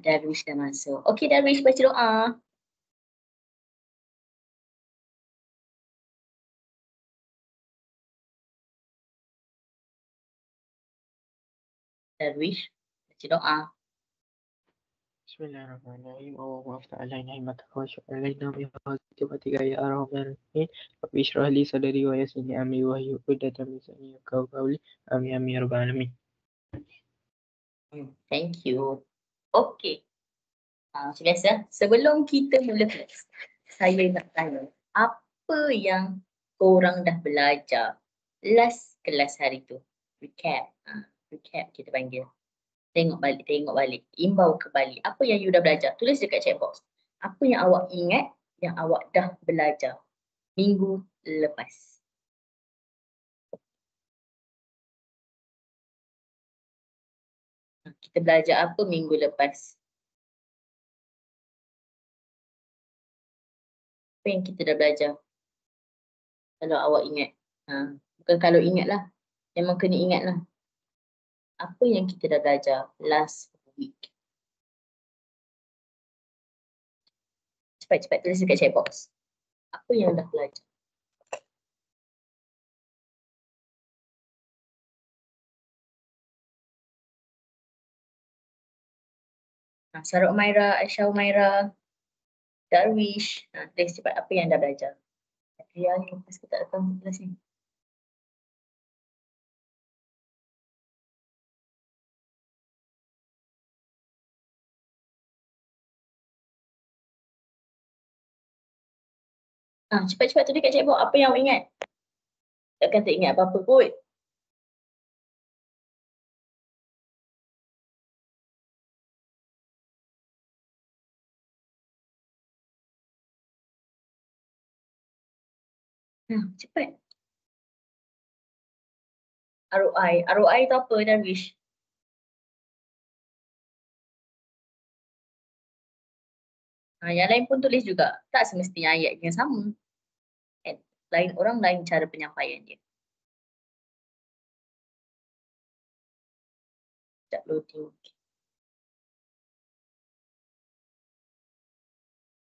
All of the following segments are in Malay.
Darwish dah masuk. Okey Darwish, baca doa. Darwish, baca doa. Bismillahirrahmanirrahim. Allahumma aftah alaina ilmaka wa syukur alaina bi hadiyatika ya arhamar rahimin. Rabbi shrah li sadri wa yassir li amri wa hlul 'uqdatam min lisani yafqahu qawli. Amin amin ya rabbal alamin. Thank you. Okey. Macam biasa, sebelum kita mula kelas, saya nak tanya, apa yang korang dah belajar last kelas hari tu? Recap. Recap kita panggil. Tengok balik. Imbau kembali. Apa yang you dah belajar? Tulis dekat chat box. Apa yang awak ingat yang awak dah belajar minggu lepas? Kita belajar apa minggu lepas? Apa yang kita dah belajar? Kalau awak ingat. Bukan kalau ingat lah. Memang kena ingat lah. Apa yang kita dah belajar last week? Cepat-cepat tulis dekat chat box. Apa yang dah belajar? Sarah Umaira, Aisyah Umaira, Darwish. Tulis cepat apa yang dah belajar. Ria ni lepas kita tak datang kelas ni. Cepat-cepat tulis kat chat box apa yang awak ingat. Takkan tak ingat apa-apa kot. Cepat. ROI. ROI tu apa Darwish? Yang lain pun tulis juga. Tak semestinya ayat yang sama. Lain orang lain cara penyampaian dia. Sekejap loading.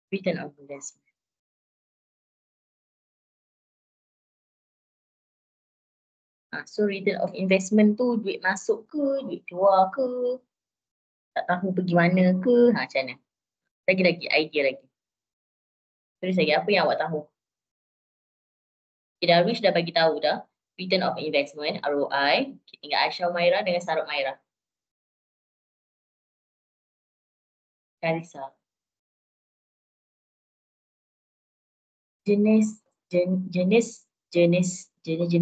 Return of investment. So return of investment tu duit masuk ke, duit keluar ke, tak tahu pergi mana ke, macam mana. Lagi-lagi idea lagi. Tulis lagi apa yang awak tahu. Darwish dah bagi tahu dah. Return of investment, ROI. Tinggal Aisyah Umaira dengan Sarah Umaira. Karissa. Jenis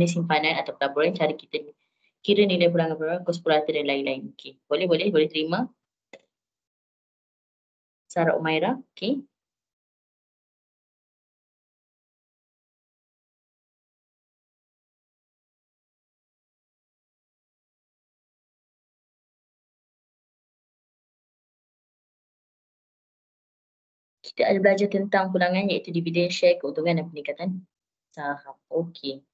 simpanan atau pelaburan, cara kita kira nilai pulangan pelaburan, kos purata dan lain-lain. Okey. Boleh terima. Sarah Umaira, okey. Kita ada belajar tentang pulangan iaitu dividen, share, keuntungan dan peningkatan saham. Okey.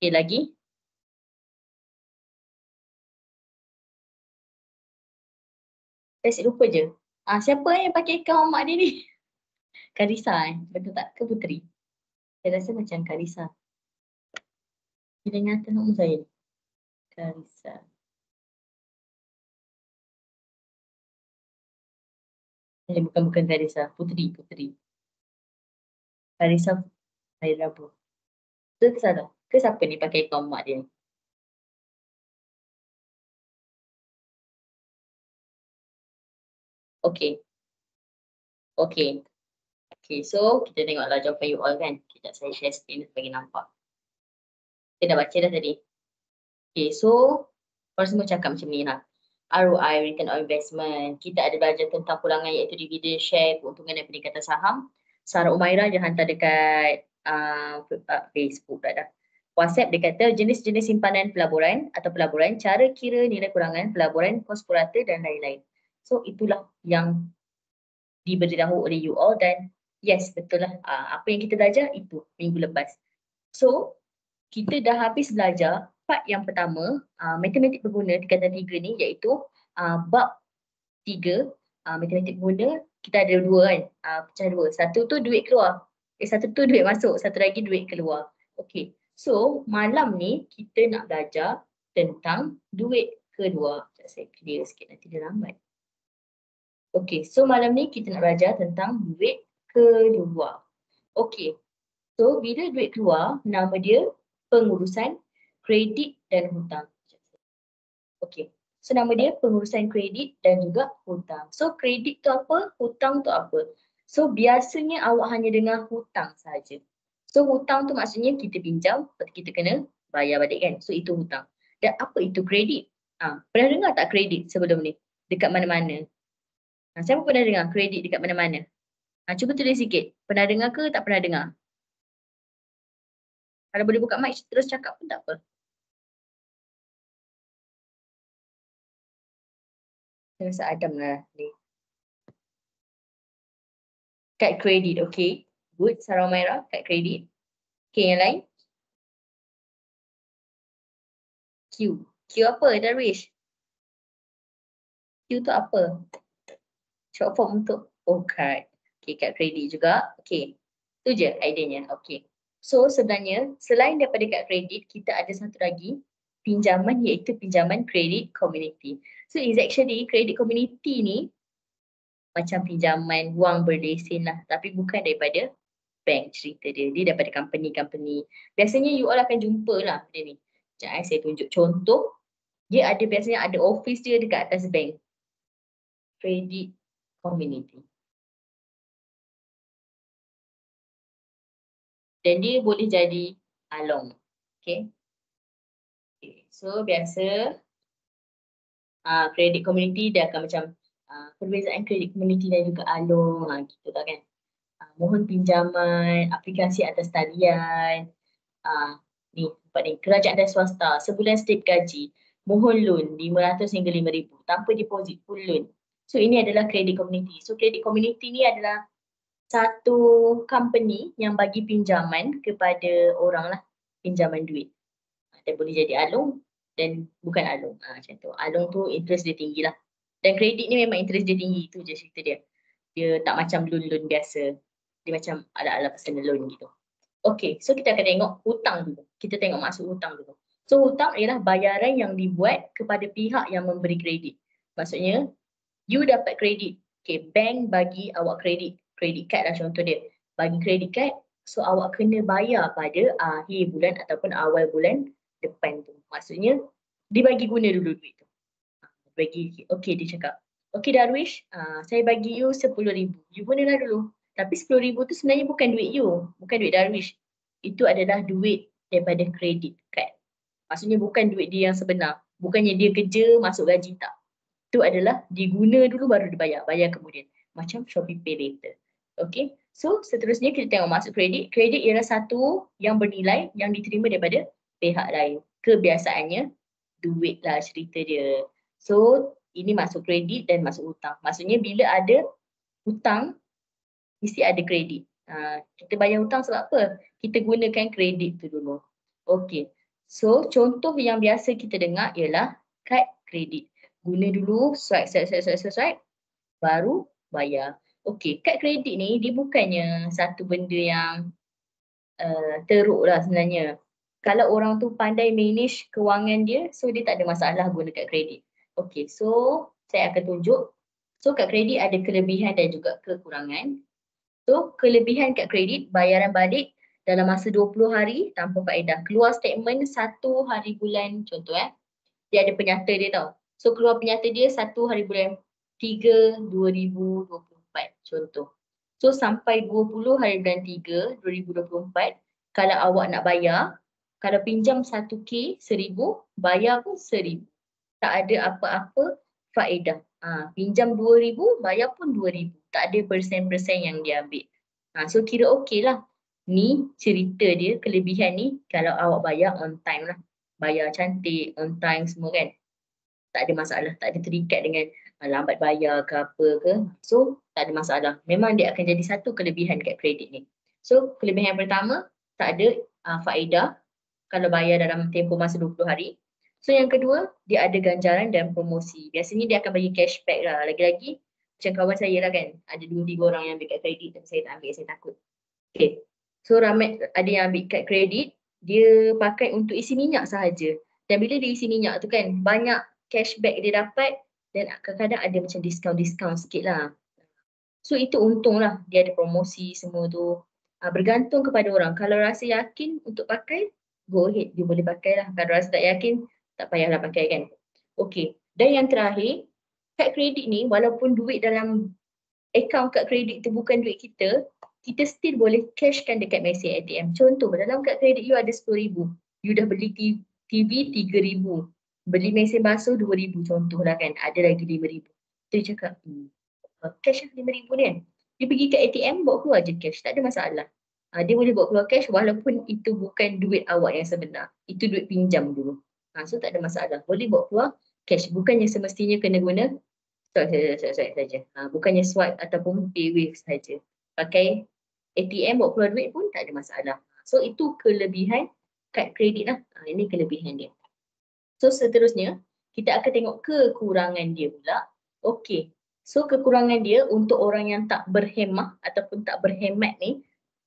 Okey lagi. Saya asyik lupa je. Siapa yang pakai akaun mak dia ni? Karissa betul tak? Ke Puteri? Saya rasa macam Karissa. Dia ingatan nama saya. Karissa. Bukan Karissa. Puteri. Karissa hari Rabu. Betul ke salah? Ke siapa ni pakai akaun mak dia ni? Okey. So kita tengoklah jawapan you all kan. Sekejap saya share screen bagi nampak. Kita dah baca dah tadi. Okay, so korang semua cakap macam ni lah. ROI, return on investment. Kita ada belajar tentang pulangan iaitu dividen, share, keuntungan dan peningkatan saham. Sarah Umaira dia hantar dekat Facebook dah. WhatsApp dia kata jenis-jenis simpanan pelaburan atau pelaburan, cara kira nilai kurangan pelaburan, kos purata dan lain-lain. So itulah yang diberitahu oleh you all dan yes betul lah. Apa yang kita belajar itu minggu lepas. So kita dah habis belajar part yang pertama, matematik berguna tingkatan 3 ni iaitu bab 3, matematik berguna kita ada dua kan, pecah dua. Satu tu duit keluar, satu tu duit masuk, satu lagi duit keluar. Okay, so malam ni kita nak belajar tentang duit kedua. Saya clear sikit nanti dia lambat. Okay, so malam ni kita nak belajar tentang duit kedua. Okay, so bila duit keluar, nama dia pengurusan kredit dan hutang. Okay, so nama dia pengurusan kredit dan juga hutang. So kredit tu apa? Hutang tu apa? So biasanya awak hanya dengar hutang saja. So hutang tu maksudnya kita pinjam, lepas tu kita kena bayar balik kan. So itu hutang. Dan apa itu kredit? Pernah dengar tak kredit sebelum ni? Dekat mana-mana? Siapa pernah dengar kredit dekat mana-mana? Cuba tulis sikit. Pernah dengar ke tak pernah dengar? Kalau boleh buka mic terus cakap pun tak apa. Saya rasa Adam lah ni. Kad kredit, okay. Good, sarung merah, kad kredit. Okay, yang lain? Q. Q apa, Darwish? Q tu apa? Short form untuk card. Okay, kad kredit juga. Okay, tu je idenya. Okay. So sebenarnya, selain daripada kad kredit, kita ada satu lagi pinjaman iaitu pinjaman kredit community. So it's actually kredit community ni macam pinjaman wang berlesen lah. Tapi bukan daripada bank cerita dia. Dia daripada company-company. Biasanya you all akan jumpa lah dia ni. Sekejap saya tunjuk contoh. Dia ada biasanya ada office dia dekat atas bank. Credit community. Dan dia boleh jadi along. Okay. So biasa credit community dia akan macam perbezaan credit community dan juga along gitu tak kan. Mohon pinjaman, aplikasi atas talian. Ni tempat ni, kerajaan dan swasta, sebulan slip gaji, mohon loan 500 hingga 5,000 tanpa deposit full loan. So ini adalah credit community. So credit community ni adalah satu company yang bagi pinjaman kepada orang lah, pinjaman duit. Dan boleh jadi along dan bukan along. Macam tu. Along tu interest dia tinggi lah. Dan kredit ni memang interest dia tinggi, tu je cerita dia. Dia tak macam loan-loan biasa. Dia macam ala-ala personal loan gitu. Okay, so kita akan tengok hutang dulu. Kita tengok maksud hutang dulu. So hutang ialah bayaran yang dibuat kepada pihak yang memberi kredit. Maksudnya, you dapat kredit. Okay, bank bagi awak kredit. Kredit card lah contoh dia. Bagi kredit card, so awak kena bayar pada akhir bulan ataupun awal bulan depan tu. Maksudnya, dibagi guna dulu duit tu. Bagi, okay dia cakap. Okay Darwish, saya bagi you 10,000. You gunalah dulu. Tapi 10,000 tu sebenarnya bukan duit you. Bukan duit Darwish. Itu adalah duit daripada kredit card. Maksudnya bukan duit dia yang sebenar. Bukannya dia kerja masuk gaji, tak. Itu adalah diguna dulu baru dibayar. Bayar kemudian. Macam Shopee Pay later. Okay. So seterusnya kita tengok maksud kredit. Kredit ialah satu yang bernilai yang diterima daripada pihak lain. Kebiasaannya duit lah cerita dia. So ini masuk kredit dan masuk hutang. Maksudnya bila ada hutang, mesti ada kredit. Kita bayar hutang sebab apa? Kita gunakan kredit tu dulu. Okay. So contoh yang biasa kita dengar ialah kad kredit. Guna dulu, swipe, baru bayar. Okay, kad kredit ni dia bukannya satu benda yang teruk lah sebenarnya. Kalau orang tu pandai manage kewangan dia, so dia tak ada masalah guna kad kredit. Okay, so saya akan tunjuk. So kad kredit ada kelebihan dan juga kekurangan. So kelebihan kad kredit, bayaran balik dalam masa 20 hari tanpa faedah. Keluar statement 1 hari bulan contoh dia ada penyata dia tau. So keluar penyata dia 1 hari bulan 3 2024 contoh. So sampai 20 hari bulan 3 2024 kalau awak nak bayar, kalau pinjam 1K 1,000, bayar pun 1,000. Tak ada apa-apa faedah. Pinjam 2,000, bayar pun 2,000. Tak ada persen-persen yang dia ambil. So kira okey lah. Ni cerita dia, kelebihan ni kalau awak bayar on time lah. Bayar cantik, on time semua kan. Tak ada masalah, tak ada terikat dengan lambat bayar ke apa ke. So tak ada masalah. Memang dia akan jadi satu kelebihan kat kredit ni. So kelebihan yang pertama, tak ada faedah. kalau bayar dalam tempoh masa 20 hari. So yang kedua, dia ada ganjaran dan promosi. Biasanya dia akan bagi cashback lah. Lagi-lagi macam kawan saya lah kan, ada 2-3 orang yang ambil kad kredit tapi saya tak ambil, saya takut. Okay. So ramai ada yang ambil kad kredit, dia pakai untuk isi minyak sahaja. Dan bila dia isi minyak tu kan, banyak cashback dia dapat dan kadang-kadang ada macam diskaun-diskaun sikit lah. So itu untung lah, dia ada promosi semua tu. Bergantung kepada orang. Kalau rasa yakin untuk pakai, go ahead, dia boleh pakai lah. Kalau rasa tak yakin, tak payahlah pakai kan. Okay, dan yang terakhir, kad kredit ni walaupun duit dalam akaun kad kredit tu bukan duit kita still boleh cashkan dekat mesin ATM. Contoh, dalam kad kredit you ada RM10,000. You dah beli TV RM3,000. Beli mesin basuh RM2,000 contoh lah kan. Ada lagi RM5,000. Dia cakap, cash RM5,000 ni kan. Dia pergi kat ATM, bawa keluar je cash. Tak ada masalah. Dia boleh bawa keluar cash walaupun itu bukan duit awak yang sebenar. Itu duit pinjam dulu. So tak ada masalah. Boleh bawa keluar cash. Bukannya semestinya kena guna swipe saja. Bukannya swipe ataupun paywave saja. Pakai ATM bawa keluar duit pun tak ada masalah. So itu kelebihan kad kredit lah. Ini kelebihan dia. So seterusnya, kita akan tengok kekurangan dia pula. Okey. So kekurangan dia untuk orang yang tak berhemah ataupun tak berhemat ni,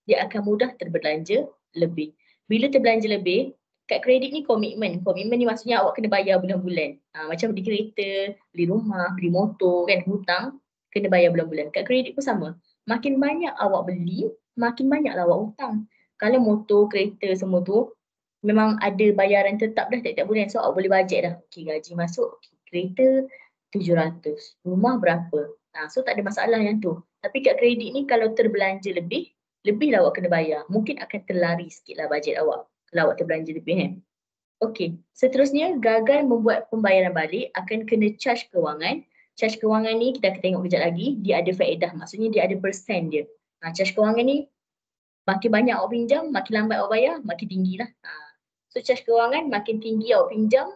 dia akan mudah terbelanja lebih. Bila terbelanja lebih, kad kredit ni komitmen. Komitmen ni maksudnya awak kena bayar bulan-bulan. Macam beli kereta, beli rumah, beli motor kan, hutang, kena bayar bulan-bulan. Kad kredit pun sama. Makin banyak awak beli, makin banyaklah awak hutang. Kalau motor, kereta semua tu, memang ada bayaran tetap dah tiap-tiap bulan. So awak boleh bajet dah. Okay, gaji masuk, kereta 700, rumah berapa. So tak ada masalah yang tu. Tapi kad kredit ni kalau terbelanja lebih lah awak kena bayar. Mungkin akan terlari sikit lah bajet awak kalau awak terbelanja lebih. Okey, seterusnya gagal membuat pembayaran balik akan kena charge kewangan. Charge kewangan ni kita akan tengok kejap lagi. Dia ada faedah, maksudnya dia ada persen dia. Charge kewangan ni makin banyak awak pinjam, makin lambat awak bayar, makin tinggi lah. So charge kewangan makin tinggi awak pinjam,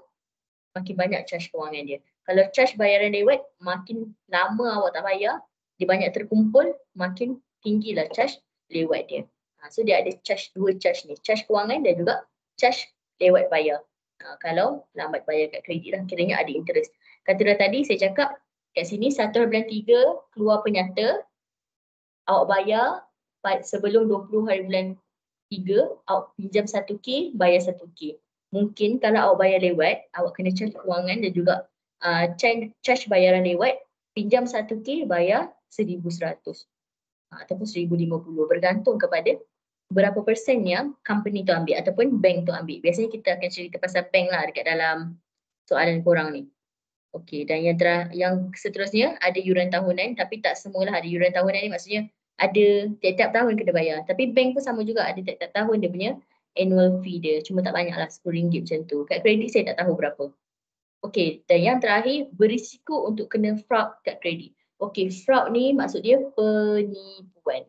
makin banyak charge kewangan dia. Kalau charge bayaran lewat, makin lama awak tak bayar, dia banyak terkumpul, makin tinggilah charge lewat dia. So dia ada charge, dua charge ni. Charge kewangan dan juga charge lewat bayar. Kalau lambat bayar kat kredit lah, kiranya ada interest. Kata dah tadi, saya cakap kat sini 1 bulan 3 keluar penyata, awak bayar sebelum 20 hari bulan 3, awak pinjam 1K, bayar 1K. Mungkin kalau awak bayar lewat, awak kena charge kewangan dan juga charge bayaran lewat, pinjam 1K, bayar 1,100 ataupun 1,050. Bergantung kepada berapa persen yang company tu ambil ataupun bank tu ambil. Biasanya kita akan cerita pasal bank lah dekat dalam soalan korang ni. Okey, dan yang seterusnya ada yuran tahunan, tapi tak semualah ada yuran tahunan ni, maksudnya ada tiap-tiap tahun kena bayar. Tapi bank pun sama juga, ada tiap-tiap tahun dia punya annual fee dia. Cuma tak banyak lah, RM10 macam tu. Kad kredit saya tak tahu berapa. Okey, dan yang terakhir, berisiko untuk kena fraud kad kredit. Okey, fraud ni maksud dia penipuan.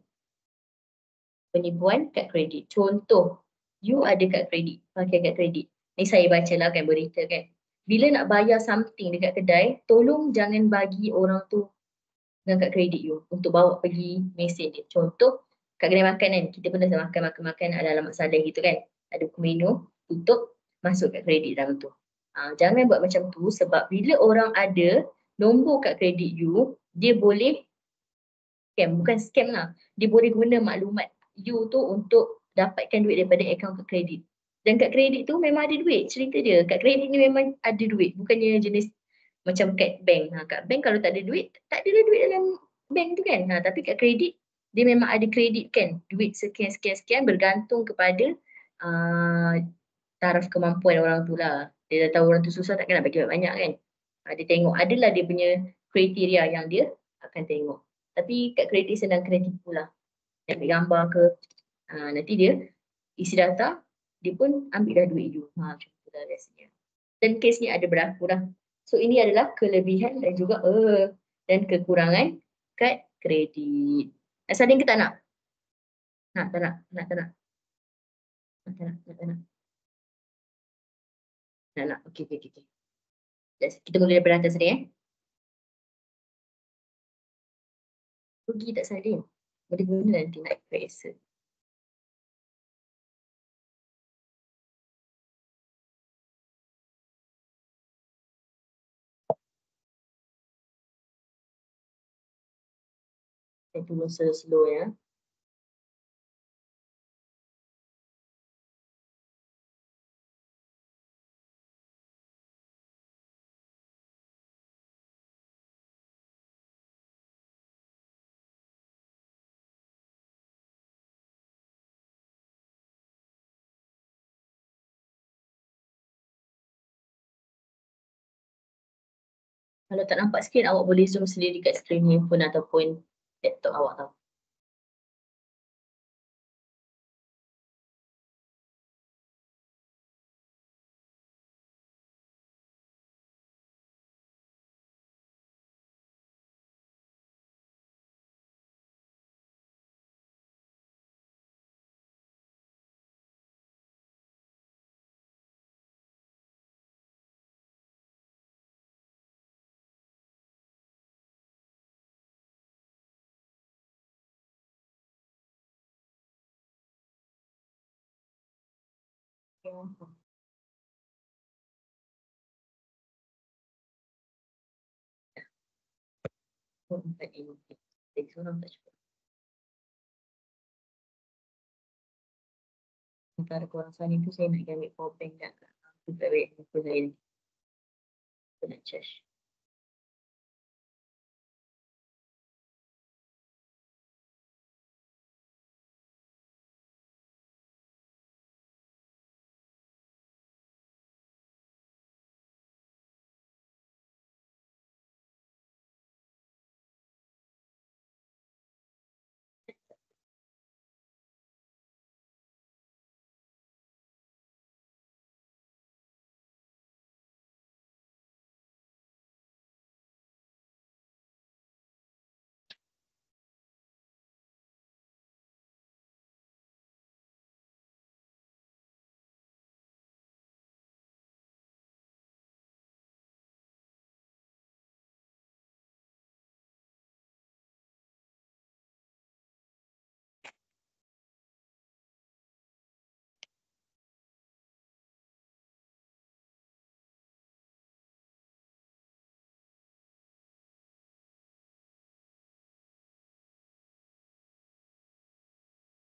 Penipuan kad kredit. Contoh, you ada kad kredit, pakai kad kredit. Ni saya baca lah kan berita kan. Bila nak bayar something dekat kedai, tolong jangan bagi orang tu dengan kad kredit you untuk bawa pergi mesin dia. Contoh, kat kedai makan kan, kita pernah makan ada alamat salah gitu kan. Ada buku menu, tutup, masuk kad kredit dalam tu. Jangan buat macam tu sebab bila orang ada nombor kad kredit you, dia boleh scam, bukan scam lah. Dia boleh guna maklumat you tu untuk dapatkan duit daripada akaun kad kredit. Dan kad kredit tu memang ada duit, cerita dia. Kad kredit ni memang ada duit, bukannya jenis macam kad bank. Kad bank kalau tak ada duit, tak ada duit dalam bank tu kan. Tapi kad kredit, dia memang ada kredit kan. Duit sekian-sekian bergantung kepada taraf kemampuan orang tu lah. Dia dah tahu orang tu susah, takkan nak bagi banyak kan. Dia tengok, adalah dia punya kriteria yang dia akan tengok. Tapi kad kredit senang kena tipu lah. Dia ambil gambar ke, nanti dia isi data, dia pun ambil dah duit you. Macam tu lah biasanya. Dan kes ni ada berlaku lah. So ini adalah kelebihan dan juga dan kekurangan kad kredit. Nak saling ke tak nak? Tak nak. Nak. Okey. Kita mula daripada atas ni Rugi tak salin. Boleh guna nanti nak periksa. Saya tunggu slow-slow ya. Kalau tak nampak skrin, awak boleh zoom sendiri kat skrin handphone ataupun laptop awak tau. Ya. Oh, empat ini. So, nampak cukup. Antara korang sana tu saya nak ambil power bank kat juga wait aku saya ni. Aku nak charge.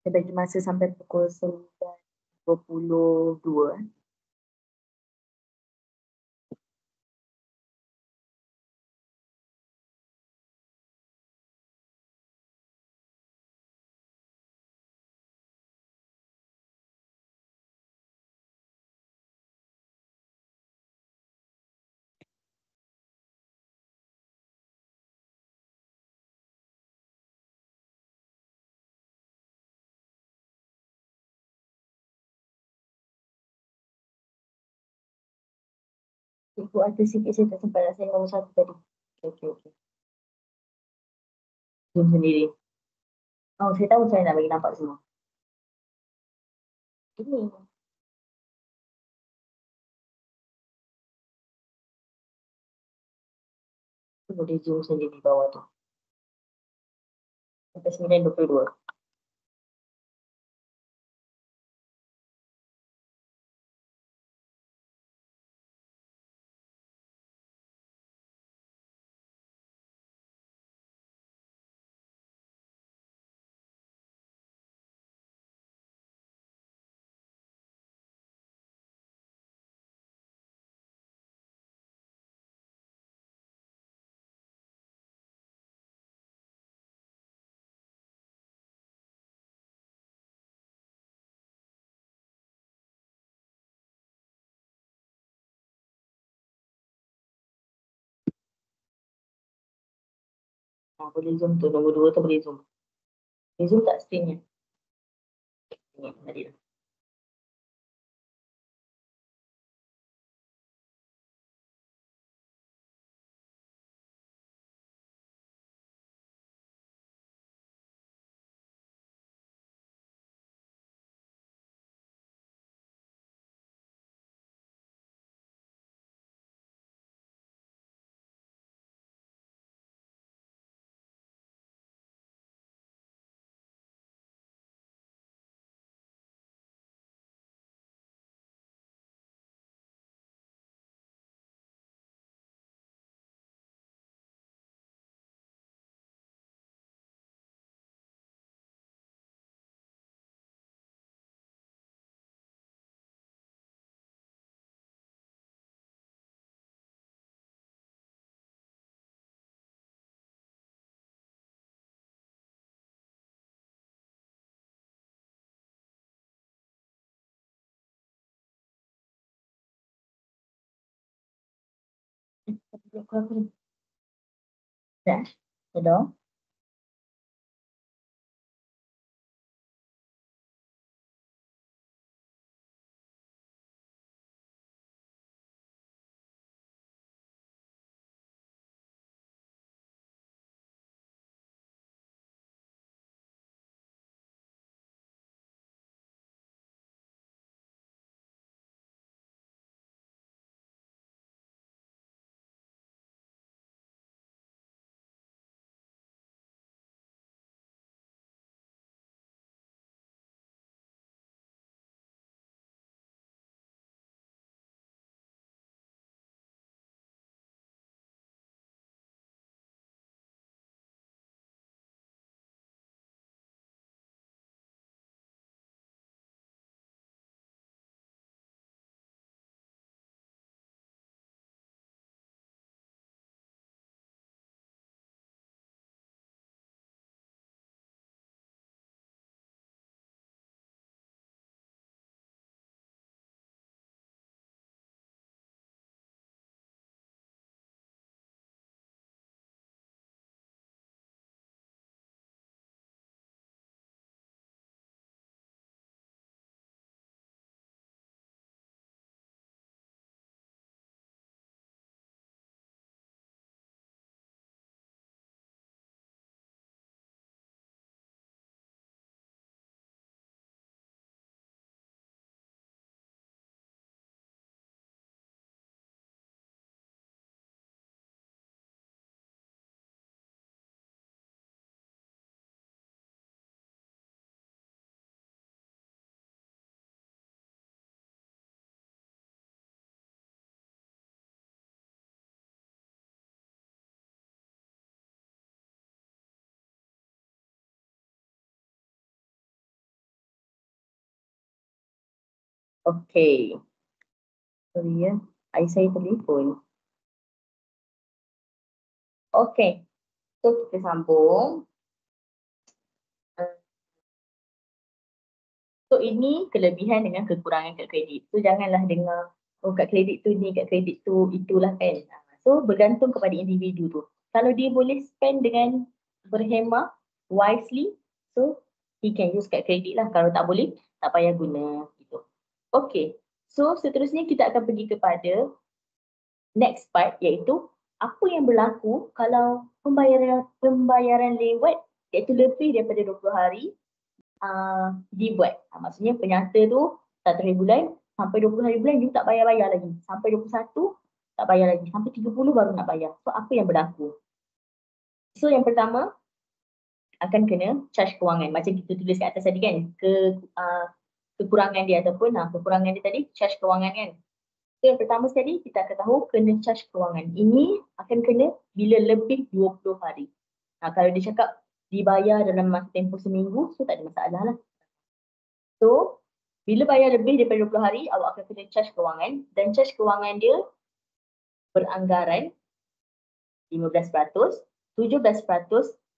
Saya bagi masa sampai pukul 9.22. Ikut ada sikit saya tak sempat nak saya nombor satu tadi. Okey. Zoom sendiri. Oh, saya tahu saya nak bagi nampak semua. Ini. Saya boleh zoom sendiri di bawah tu. Sampai 9.22. Boleh zoom tu. Nombor 2 tu boleh zoom. Boleh zoom tak screen-nya? Ni, tadi dah. Dah, sudah. Okey. Sorry ya, air saya terlepon. Okey, so kita sambung. So ini kelebihan dengan kekurangan kad kredit. So janganlah dengar, oh kad kredit tu ni, kad kredit tu itulah kan. So bergantung kepada individu tu. Kalau dia boleh spend dengan berhemah, wisely, so he can use kad kredit lah. Kalau tak boleh, tak payah guna gitu. Okay, so seterusnya kita akan pergi kepada next part, iaitu apa yang berlaku kalau pembayaran lewat, iaitu lebih daripada 20 hari dibuat. Maksudnya penyata tu 1 hari bulan sampai 20 hari bulan you tak bayar-bayar lagi. Sampai 21 tak bayar lagi. Sampai 30 baru nak bayar. So apa yang berlaku? So yang pertama akan kena charge kewangan. Macam kita tulis kat atas tadi kan. Kekurangan dia ataupun kekurangan dia tadi charge kewangan kan. So yang pertama sekali kita akan tahu kena charge kewangan. Ini akan kena bila lebih 20 hari. Kalau dia cakap dibayar dalam masa tempoh seminggu, so tak ada masalah lah. So, bila bayar lebih daripada 20 hari, awak akan kena charge kewangan dan charge kewangan dia beranggaran 15%, 17%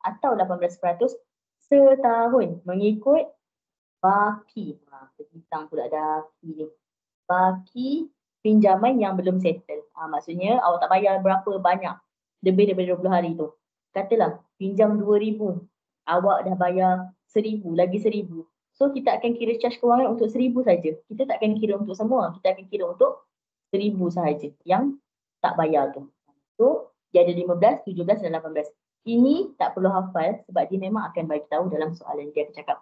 atau 18% setahun mengikut baki. Kita pula baki ni. Baki pinjaman yang belum settle. Maksudnya awak tak bayar berapa banyak lebih daripada 20 hari tu. Katalah pinjam 2,000, awak dah bayar 1,000, lagi 1,000. So kita akan kira charge kewangan untuk 1,000 saja. Kita tak akan kira untuk semua. Kita akan kira untuk 1,000 sahaja yang tak bayar tu. So dia ada 15, 17 dan 18. Ini tak perlu hafal sebab dia memang akan bagi tahu dalam soalan. Dia akan cakap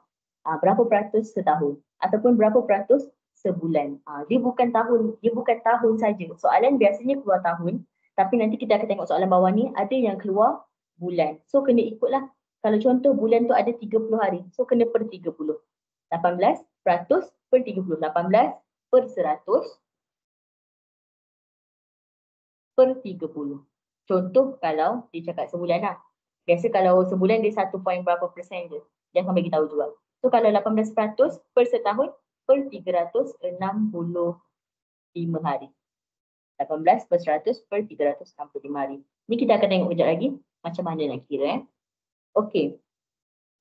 berapa peratus setahun ataupun berapa peratus sebulan. Dia bukan tahun saja. Soalan biasanya keluar tahun, tapi nanti kita akan tengok soalan bawah ni ada yang keluar bulan. So kena ikutlah. Kalau contoh bulan tu ada 30 hari, so kena per 30. 18% per 30. 18 per 100 per 30. Contoh kalau dia cakap sebulan lah. Biasa kalau sebulan dia 1 point berapa persen je. Dia akan bagi tahu juga. So kalau 18% per setahun per 365 hari. 18 per 100 per 365 hari. Ni kita akan tengok kejap lagi macam mana nak kira. Okey.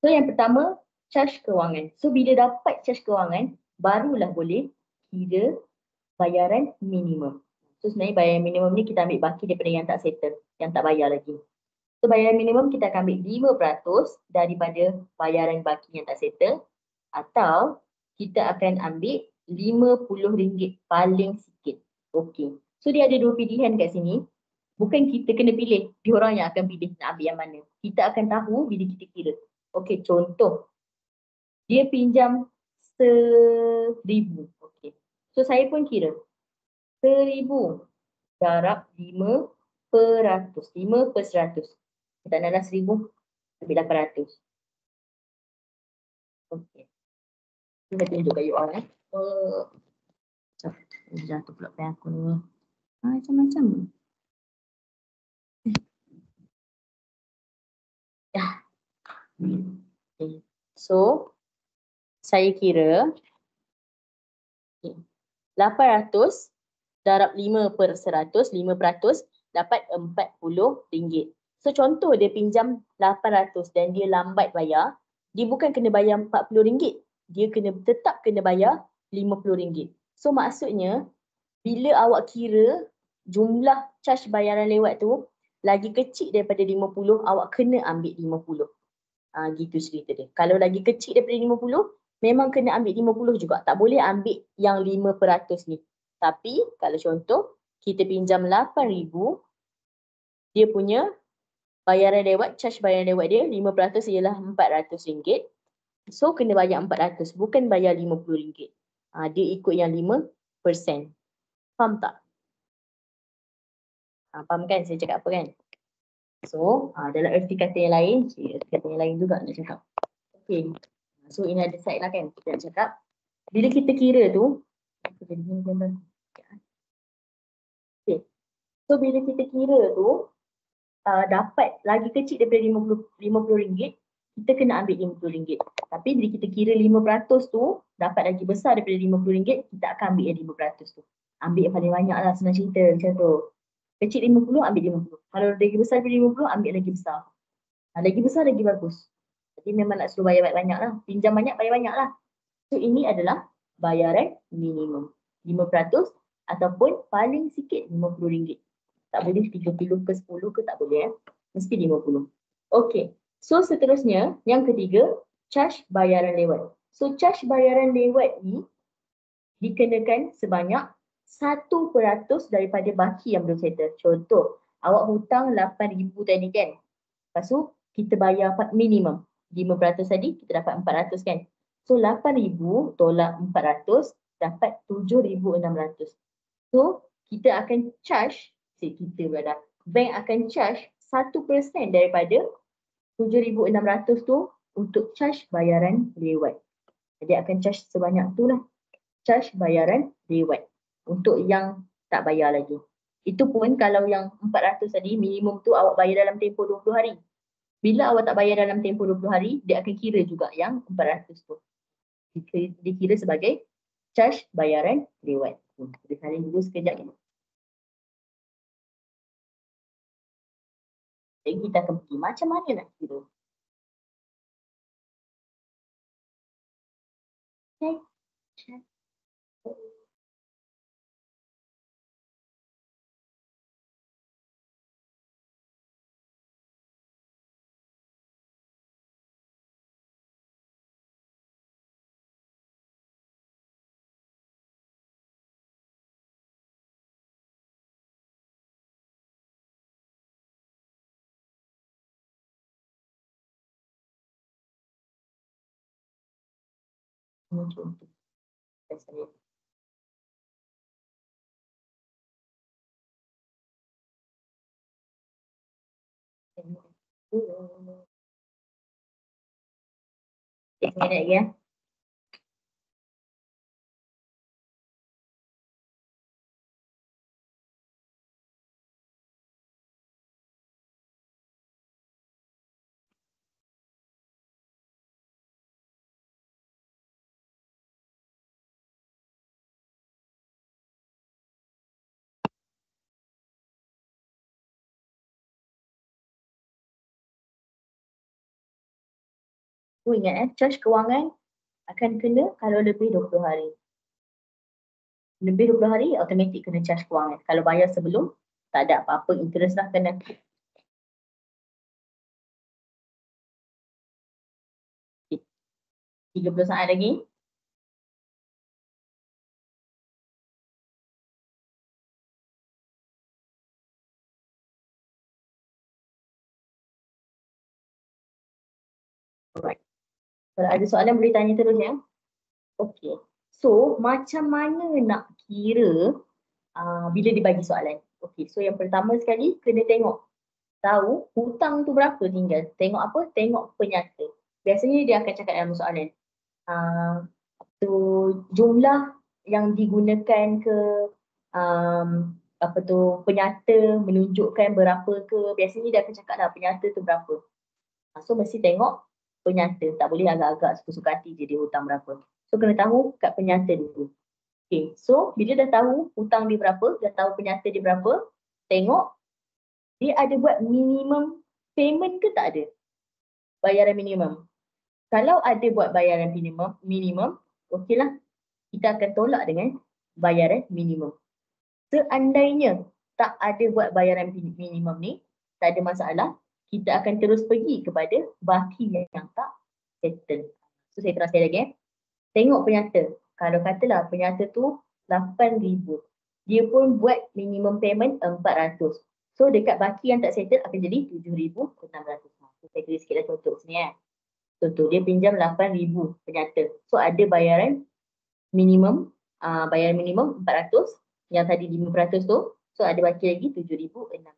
So yang pertama, charge kewangan. So bila dapat charge kewangan, barulah boleh kira bayaran minimum. So sebenarnya bayaran minimum ni kita ambil baki daripada yang tak settle, yang tak bayar lagi. So bayaran minimum kita akan ambil 5% daripada bayaran baki yang tak settle, atau kita akan ambil RM50 paling sikit. Okey. So dia ada dua pilihan kat sini. Bukan kita kena pilih, diorang yang akan pilih nak ambil yang mana. Kita akan tahu bila kita kira. Okey, contoh. Dia pinjam RM1,000. Okey. So saya pun kira. RM1,000 darab 5%. 5%. Kita nak RM1,000, ambil RM800. Okey. Saya tunjuk kat you all jatuh pula pen aku ni. Macam-macam. Ya. Okay. So, saya kira 800 darab 5%, 5% dapat RM40. So, contoh dia pinjam 800 dan dia lambat bayar, dia bukan kena bayar RM40, dia tetap kena bayar RM50. So, maksudnya bila awak kira jumlah charge bayaran lewat tu lagi kecil daripada 50, awak kena ambil 50. Gitu cerita dia. Kalau lagi kecil daripada 50, memang kena ambil 50 juga. Tak boleh ambil yang 5% ni. Tapi kalau contoh kita pinjam 8,000, dia punya bayaran lewat, charge bayaran lewat dia 5% ialah RM400. So kena bayar 400, bukan bayar RM50. Dia ikut yang 5%. Faham tak? Faham kan saya cakap apa kan? So dalam erti kata yang lain, erti kata yang lain juga nak cakap. Okay. So ini ada side lah kan, kita nak cakap. Bila kita kira tu, okay. So bila kita kira tu, dapat lagi kecil daripada RM50, kita kena ambil RM50. Tapi bila kita kira 5% tu, dapat lagi besar daripada RM50, kita akan ambil yang 5% tu. Ambil yang paling banyak lah, senang cerita macam tu. Kecil 50, ambil 50. Kalau lagi besar daripada 50, ambil lagi besar. Lagi besar, lagi bagus. Jadi memang nak suruh bayar banyak lah. Pinjam banyak, bayar banyak lah. So ini adalah bayaran minimum. 5% ataupun paling sikit RM50. Tak boleh 30 ke 10 ke, tak boleh Mesti 50. Okey. So seterusnya, yang ketiga, charge bayaran lewat. So charge bayaran lewat ni dikenakan sebanyak 1% daripada baki yang belum settle. Contoh, awak hutang 8,000 tadi kan. Lepas tu kita bayar minimum 5% tadi, kita dapat 400 kan. So 8,000 tolak 400 dapat 7,600. So kita akan charge, bank akan charge 1% daripada 7,600 tu untuk charge bayaran lewat. Jadi akan charge sebanyak tu lah. Charge bayaran lewat untuk yang tak bayar lagi. Itu pun kalau yang 400 tadi minimum tu awak bayar dalam tempoh 20 hari. Bila awak tak bayar dalam tempoh 20 hari, dia akan kira juga yang 400 tu. Dikira sebagai charge bayaran lewat. Kita saling dulu sekejap ni. Jadi kita akan pergi macam mana nak kira. Okay. Contoh. Minit lagi ya. Ingat charge kewangan akan kena kalau lebih 20 hari. Lebih 20 hari, automatik kena charge kewangan. Kalau bayar sebelum, tak ada apa-apa, interest lah kena. 30 saat lagi. Alright. Kalau ada soalan boleh tanya terus ya. Okay. So, macam mana nak kira bila dibagi soalan? Okay, so yang pertama sekali kena tengok tahu hutang tu berapa tinggal. Tengok apa? Tengok penyata. Biasanya dia akan cakap dalam soalan. Tu jumlah yang digunakan ke apa tu penyata menunjukkan berapa ke. Biasanya dia akan cakap lah penyata tu berapa. So mesti tengok penyata. Tak boleh agak-agak suka-suka hati je dia hutang berapa. So kena tahu kat penyata dulu. Okay, so bila dah tahu hutang dia berapa, dah tahu penyata dia berapa, tengok dia ada buat minimum payment ke tak ada? Bayaran minimum. Kalau ada buat bayaran minimum, okeylah, kita akan tolak dengan bayaran minimum. Seandainya tak ada buat bayaran minimum ni, tak ada masalah, kita akan terus pergi kepada baki yang tak settle. So saya terus lagi. Tengok penyata. Kalau katalah penyata tu 8,000. Dia pun buat minimum payment 400. So dekat baki yang tak settle akan jadi 7,600. So, saya tulis sikit lah contoh sini kan. Contoh dia pinjam 8,000 penyata. So ada bayaran minimum, bayaran minimum 400. Yang tadi 500 tu. So ada baki lagi 7,600.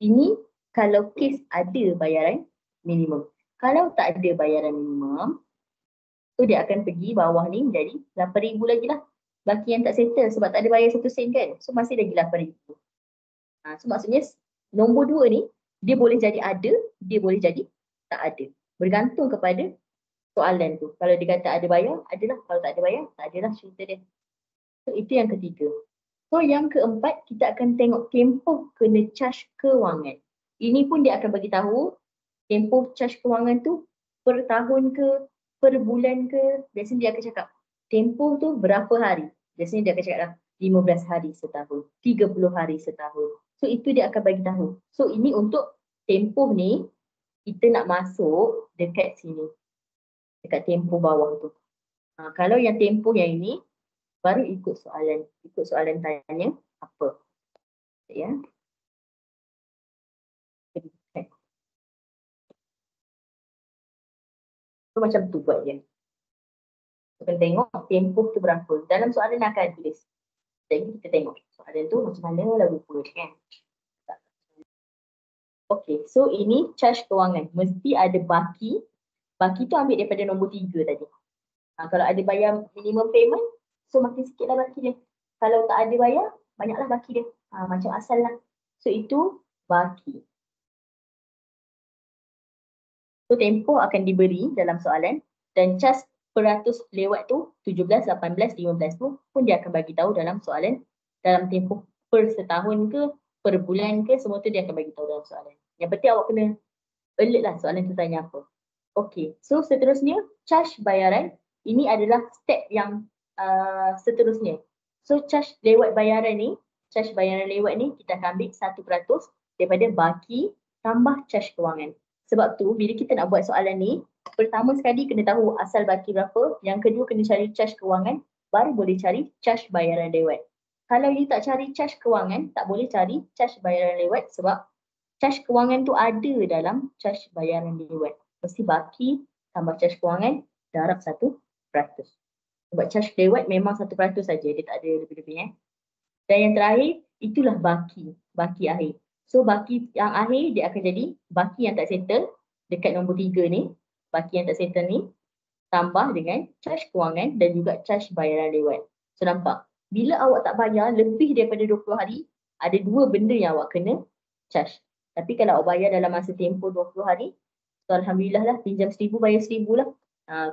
Ini kalau kes ada bayaran minimum. Kalau tak ada bayaran minimum, so dia akan pergi bawah ni menjadi 8,000 lagi lah. Baki yang tak settle sebab tak ada bayar 1 sen kan. So masih lagi 8,000. So maksudnya nombor 2 ni dia boleh jadi ada, dia boleh jadi tak ada. Bergantung kepada soalan tu. Kalau dia kata ada bayar, adalah. Kalau tak ada bayar, tak adalah cerita dia. So itu yang ketiga. So yang keempat, kita akan tengok tempoh kena charge kewangan. Ini pun dia akan bagi tahu tempoh charge kewangan tu per tahun ke, per bulan ke. Biasanya dia akan cakap tempoh tu berapa hari. Biasanya dia akan cakap lah 15 hari setahun, 30 hari setahun. So itu dia akan bagi tahu. So ini untuk tempoh ni kita nak masuk dekat sini. Dekat tempoh bawah tu. Kalau yang tempoh yang ini baru ikut soalan. Ikut soalan tanya apa. Ya. So macam tu buat dia. Kita tengok tempoh tu berapa. Dalam soalan akan tulis. Jadi kita tengok soalan tu macam mana lah rupa kan. Okay, so ini charge kewangan. Mesti ada baki. Baki tu ambil daripada nombor 3 tadi. Kalau ada bayar minimum payment, so makin sikit lah baki dia. Kalau tak ada bayar, banyaklah baki dia. Macam asal lah. So itu baki. So tempoh akan diberi dalam soalan dan charge peratus lewat tu 17, 18, 15 tu pun dia akan bagi tahu dalam soalan dalam tempoh per setahun ke, per bulan ke, semua tu dia akan bagi tahu dalam soalan. Yang penting awak kena alert lah soalan tu tanya apa. Okay, so seterusnya charge bayaran. Ini adalah step yang seterusnya. So charge lewat bayaran ni, charge bayaran lewat ni kita akan ambil 1% daripada baki tambah charge kewangan. Sebab tu bila kita nak buat soalan ni, pertama sekali kena tahu asal baki berapa, yang kedua kena cari charge kewangan, baru boleh cari charge bayaran lewat. Kalau you tak cari charge kewangan, tak boleh cari charge bayaran lewat sebab charge kewangan tu ada dalam charge bayaran lewat. Mesti baki tambah charge kewangan darab 1%. Sebab charge lewat memang 1% saja, dia tak ada lebih-lebih. Dan yang terakhir, itulah baki akhir. So baki yang akhir dia akan jadi baki yang tak settle dekat nombor 3 ni, baki yang tak settle ni tambah dengan charge kewangan dan juga charge bayaran lewat. So nampak, bila awak tak bayar lebih daripada 20 hari, ada dua benda yang awak kena charge. Tapi kalau awak bayar dalam masa tempoh 20 hari, so alhamdulillah lah, pinjam 1,000 bayar 1,000 lah.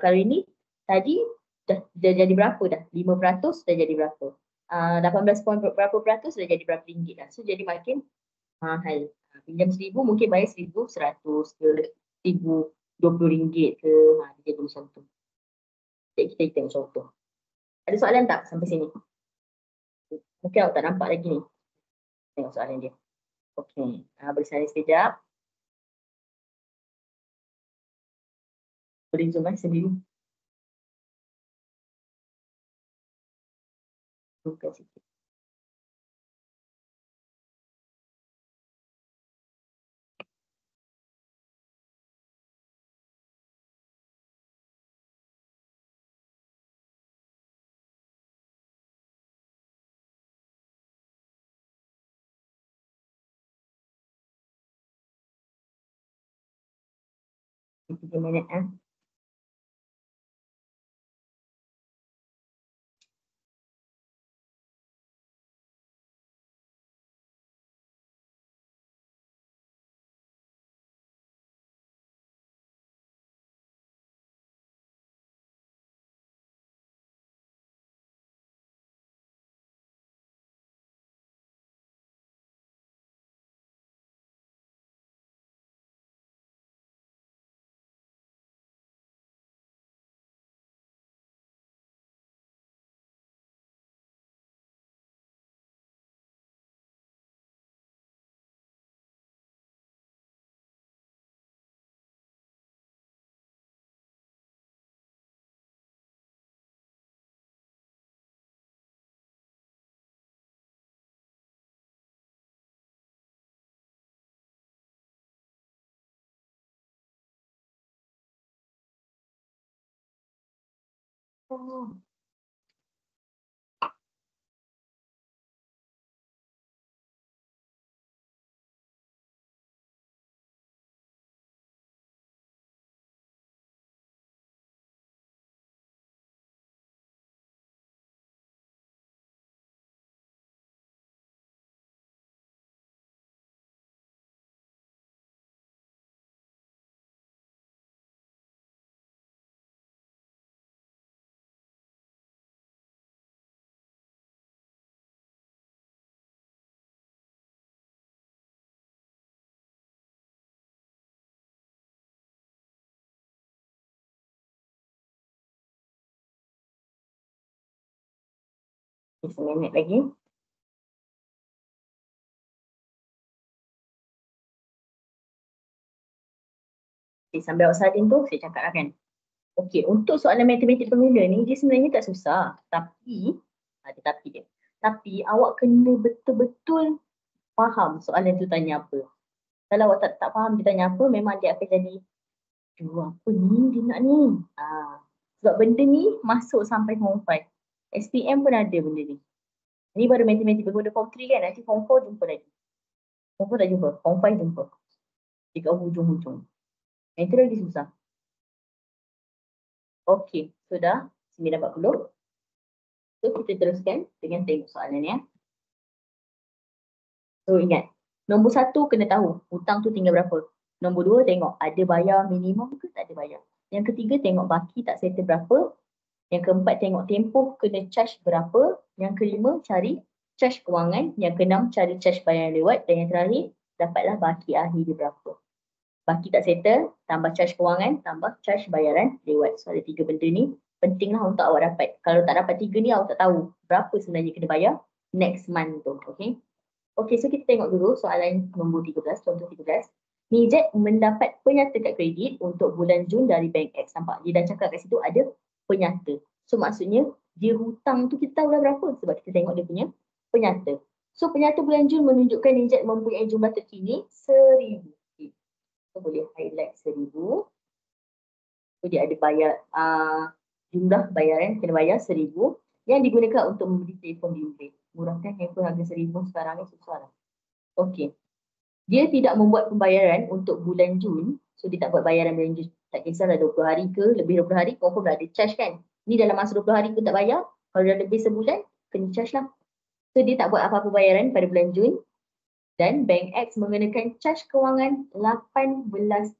Kalau ini tadi dah jadi berapa dah? 5% dah jadi berapa? 18 point berapa peratus dah jadi berapa ringgit lah. So jadi makin mahal. Pinjam 1,000 mungkin bayar 1,100 ke 1,020 ringgit ke. Jadi macam tu. Jadi kita tengok contoh. Ada soalan tak sampai sini? Mungkin awak tak nampak lagi ni. Tengok soalan dia. Okey. Beri saya sekejap. Boleh zoom sendiri. Buka sikit. Tiga minit Oh. Seminit lagi. Okay, sambil awak salin tu, saya cakap lah kan. Okey, untuk soalan matematik pemula ni, dia sebenarnya tak susah. Tapi, ada tapi dia. Tapi, awak kena betul-betul faham soalan tu tanya apa. Kalau awak tak faham dia tanya apa, memang dia akan jadi, apa ni dia nak ni? Sebab benda ni masuk sampai form 5. SPM pun ada benda ni. Ni baru matematik pemula form 3 kan, nanti form 4 jumpa lagi. Form 4 tak jumpa, form 5 jumpa. Dekat hujung-hujung. Yang itu lagi susah. Okey, sudah 9.40. So, kita teruskan dengan tengok soalan ya. So, ingat. Nombor 1 kena tahu hutang tu tinggal berapa. Nombor 2 tengok ada bayar minimum ke tak ada bayar. Yang ketiga tengok baki tak settle berapa. Yang keempat tengok tempoh kena charge berapa. Yang kelima cari charge kewangan. Yang keenam cari charge bayaran lewat. Dan yang terakhir dapatlah baki akhir dia berapa. Baki tak settle, tambah charge kewangan, tambah charge bayaran lewat. So ada 3 benda ni pentinglah untuk awak dapat. Kalau tak dapat 3 ni awak tak tahu berapa sebenarnya kena bayar next month tu. Okay. Okay, so kita tengok dulu soalan nombor 13, contoh 13. Nijat mendapat penyata kad kredit untuk bulan Jun dari Bank X. Nampak? Dia dah cakap kat situ ada penyata. So maksudnya dia hutang tu kita tahu dah berapa sebab kita tengok dia punya penyata. So penyata bulan Jun menunjukkan Nijat mempunyai jumlah terkini 1,000. So, boleh highlight 1,000. So, dia ada bayar, jumlah bayaran kena bayar 1,000 yang digunakan untuk membeli telefon bimbit. Murah kan handphone harga 1,000 sekarang ni susah lah. Okey. Dia tidak membuat pembayaran untuk bulan Jun. So, dia tak buat bayaran bulan Jun. Tak kisahlah 20 hari ke, lebih 20 hari, confirm dah ada charge kan. Ni dalam masa 20 hari pun tak bayar. Kalau dah lebih sebulan, kena charge lah. So, dia tak buat apa-apa bayaran pada bulan Jun. Dan Bank X mengenakan caj kewangan 18%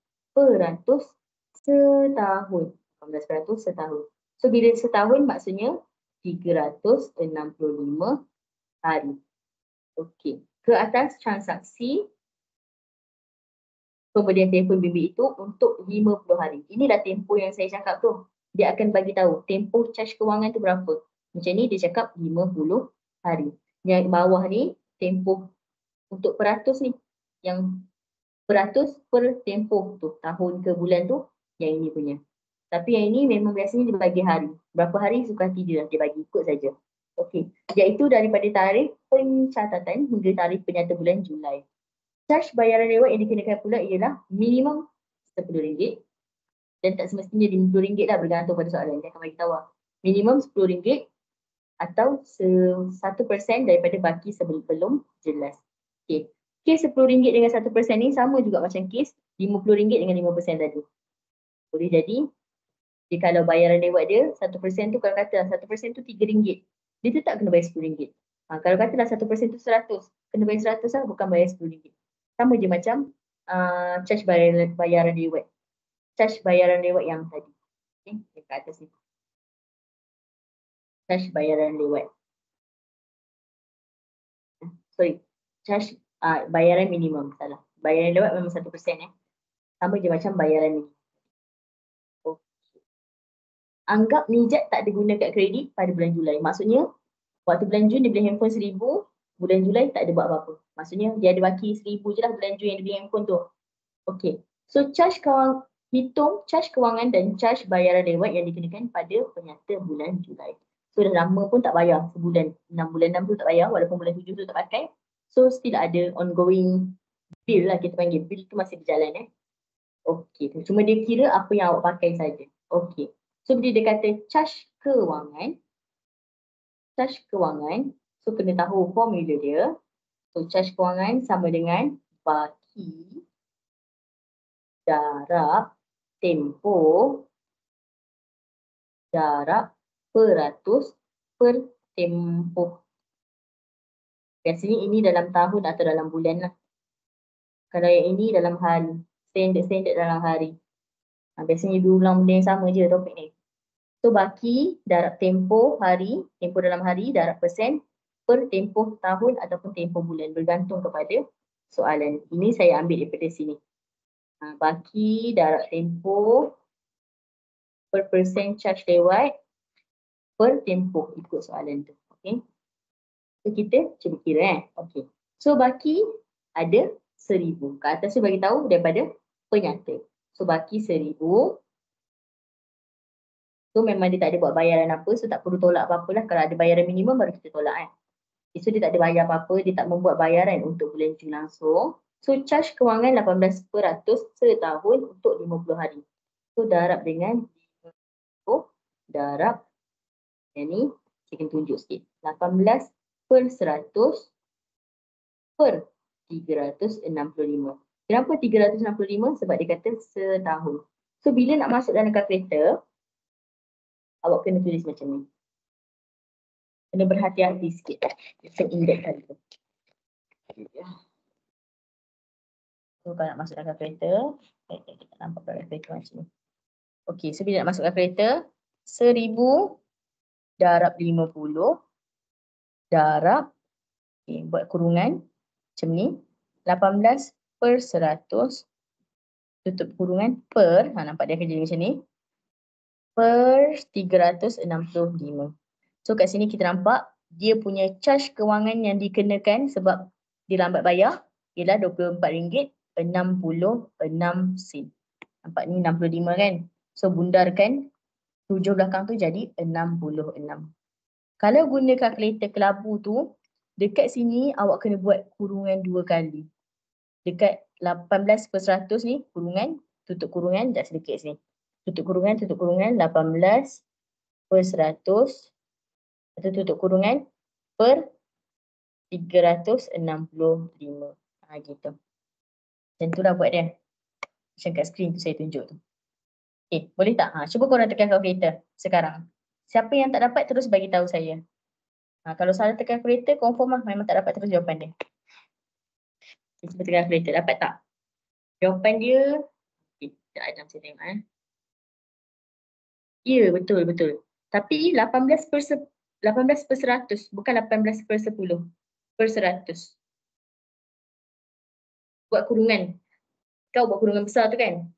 setahun. 18% setahun. So bila setahun maksudnya 365 hari. Okey. Ke atas transaksi pembelian telefon bimbit itu untuk 50 hari. Inilah tempoh yang saya cakap tu. Dia akan bagi tahu tempoh caj kewangan tu berapa. Macam ni dia cakap 50 hari. Yang bawah ni tempoh untuk peratus ni. Yang peratus per tempoh tu. Tahun ke bulan tu yang ini punya. Tapi yang ini memang biasanya dia bagi hari. Berapa hari suka hati dia bagi ikut saja. Okey. Iaitu daripada tarikh pencatatan hingga tarikh penyata bulan Julai. Charge bayaran lewat yang dikenakan pula ialah minimum RM10 dan tak semestinya RM50 lah, bergantung pada soalan. Dia akan bagi tahu minimum RM10 atau 1% daripada baki sebelum jelas. Okey. Kes RM10 dengan 1% ni sama juga macam kes RM50 dengan 5% tadi. Boleh jadi kalau bayaran lewat dia 1% tu, kalau kata 1% tu RM3, dia tetap kena bayar RM10. Kalau katalah 1% tu 100, kena bayar 100 lah, bukan bayar RM10. Sama je macam charge bayaran lewat. Charge bayaran lewat yang tadi. Okay, dekat atas ni. Charge bayaran lewat. Sorry, charge bayaran minimum, salah. Bayaran lewat memang 1%. Sama je macam bayaran ni. Okay. Anggap Nijat tak ada guna kad kredit pada bulan Julai. Maksudnya, waktu bulan Jun dia beli handphone 1,000, bulan Julai tak ada buat apa-apa. Maksudnya dia ada baki 1,000 je lah bulan Jun yang dia beli handphone tu. Okay. So charge hitung charge kewangan dan charge bayaran lewat yang dikenakan pada penyata bulan Julai. So dah lama pun tak bayar sebulan. 6 bulan 6 tu tak bayar walaupun bulan 7 tu tak pakai. So still ada ongoing bill lah, kita panggil. Bill tu masih berjalan. Okay. Cuma dia kira apa yang awak pakai saja. Okay. So bila dia kata charge kewangan. Charge kewangan. So kena tahu formula dia. So charge kewangan sama dengan baki darab tempoh darab peratus per tempoh. Biasanya ini dalam tahun atau dalam bulan lah. Kalau yang ini dalam hari. Standard dalam hari. Biasanya diulang benda yang sama je topik ni. So baki darab tempoh hari, tempoh dalam hari darab persen per tempoh tahun ataupun tempoh bulan. Bergantung kepada soalan. Ini saya ambil daripada sini. Baki darab tempoh per persen charge lewat per tempoh ikut soalan tu. Okay. So kita cuba kira Okay. So baki ada 1,000. Kat atas tu bagi tahu daripada penyata. So baki 1,000. So memang dia tak ada buat bayaran apa. So tak perlu tolak apa-apalah. Kalau ada bayaran minimum baru kita tolak So dia tak ada bayar apa-apa. Dia tak membuat bayaran untuk bulan Jun langsung. So charge kewangan 18% setahun untuk 50 hari. So darab dengan 50 darab yang ni saya akan tunjuk sikit. 18 per 100 per 365. Kenapa 365? Sebab dia kata setahun. So bila nak masuk dalam kalkulator, awak kena tulis macam ni. Kena berhati-hati sikit. Kita index tadi tu. So kalau nak masuk dalam kalkulator, kita nampak kalkulator macam ni. Okey, so bila nak masuk kalkulator, 1,000 darab 50 darab, buat kurungan macam ni, 18 per 100 tutup kurungan per, nampak dia akan jadi macam ni, per 365. So kat sini kita nampak dia punya charge kewangan yang dikenakan sebab dia lambat bayar ialah RM24.66. Nampak ni 65 kan? So bundarkan 7 belakang tu jadi 66. Kalau guna kalkulator kelabu tu, dekat sini awak kena buat kurungan 2 kali. Dekat 18 per 100 ni, kurungan, tutup kurungan, tak sedikit sini. Tutup kurungan, 18 per 100, atau tutup kurungan per 365. Gitu. Macam tu lah buat dia. Macam kat skrin tu saya tunjuk tu. Okay, boleh tak? Cuba korang tekan kalkulator sekarang. Siapa yang tak dapat terus bagi tahu saya. Kalau salah tekan kalkulator, confirm lah memang tak dapat terus jawapan dia. Cuba tekan kalkulator, dapat tak? Jawapan dia, sekejap Adam saya tengok Ya, betul. Tapi 18 per 100, bukan 18 per 10. Per 100. Buat kurungan. Kau buat kurungan besar tu kan?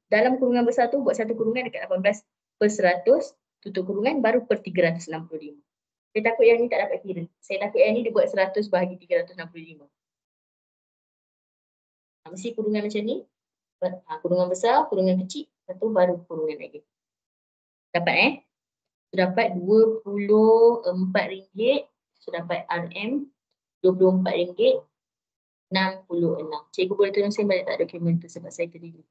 Dalam kurungan besar tu, buat satu kurungan dekat 18 per 100, tutup kurungan baru per 365. Saya takut yang ni tak dapat kira. Saya takut yang ni dia buat 100 bahagi 365. Mesti kurungan macam ni. Kurungan besar, kurungan kecil. Satu baru kurungan lagi. Dapat dapat RM24. So dapat RM RM24.66. Cikgu boleh tolong saya balik tak dokumen tu sebab saya terima.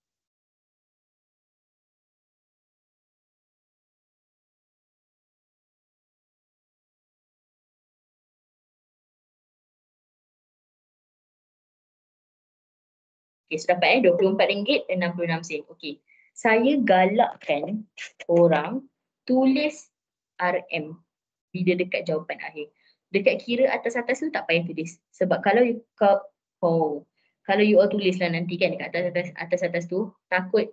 Okay, so dapat RM24.66. Okay. Saya galakkan orang tulis RM bila dekat jawapan akhir. Dekat kira atas-atas tu tak payah tulis. Sebab kalau you all tulis lah nanti kan dekat atas-atas tu, takut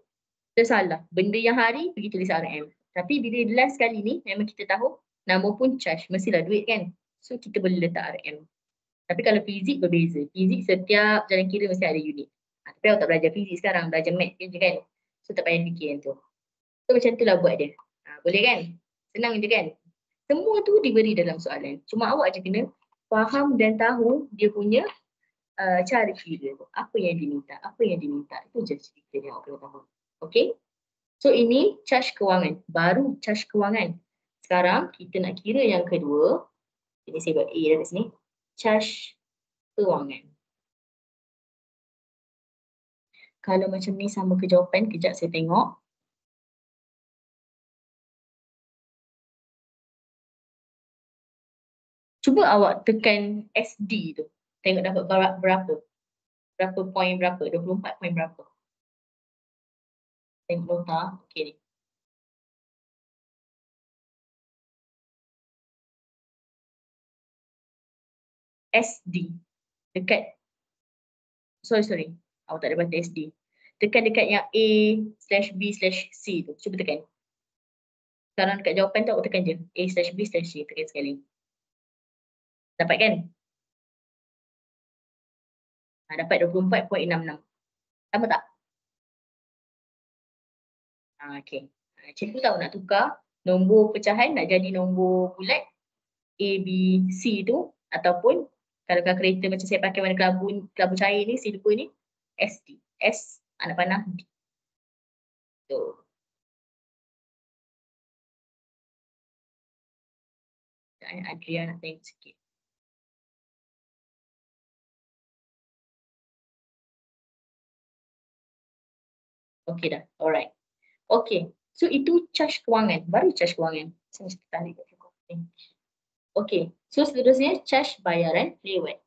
tersalah. Benda yang hari pergi tulis RM. Tapi bila last kali ni memang kita tahu nama pun charge, mestilah duit kan. So kita boleh letak RM. Tapi kalau fizik berbeza. Fizik setiap jalan kira mesti ada unit. Tapi awak tak belajar fizik sekarang, belajar math je kan. So tak payah fikir yang tu. So macam tu lah buat dia. Boleh kan? Senang je kan? Semua tu diberi dalam soalan. Cuma awak je kena faham dan tahu dia punya cara kira tu. Apa yang diminta. Itu je cerita yang awak kena tahu. Okay? So ini charge kewangan. Baru charge kewangan. Sekarang kita nak kira yang kedua. Jadi saya buat A dah kat sini. Charge kewangan. Kalau macam ni sama ke jawapan, kejap saya tengok. Cuba awak tekan SD tu. Tengok dapat berapa. Berapa poin berapa. 24 poin berapa. Tengok nota. Okay ni. SD. Dekat. Sorry. Awak tak ada baca SD. Tekan dekat yang A/B/C tu. Cuba tekan. Sekarang dekat jawapan tu awak tekan je. A/B/C. Tekan sekali. Dapat kan? Dapat 24.66. Sama tak? Okay. Cikgu tahu nak tukar nombor pecahan nak jadi nombor bulat A, B, C tu. Ataupun kalau kalkulator macam saya pakai warna kelabu cair ni, silver ni, SD. S anak panah D. Tu. Adria nak tengok sikit. Okay dah. Alright. Okay. So itu charge kewangan. Baru charge kewangan. Saya mesti tarik kat sini. Okay. So seterusnya charge bayaran lewat.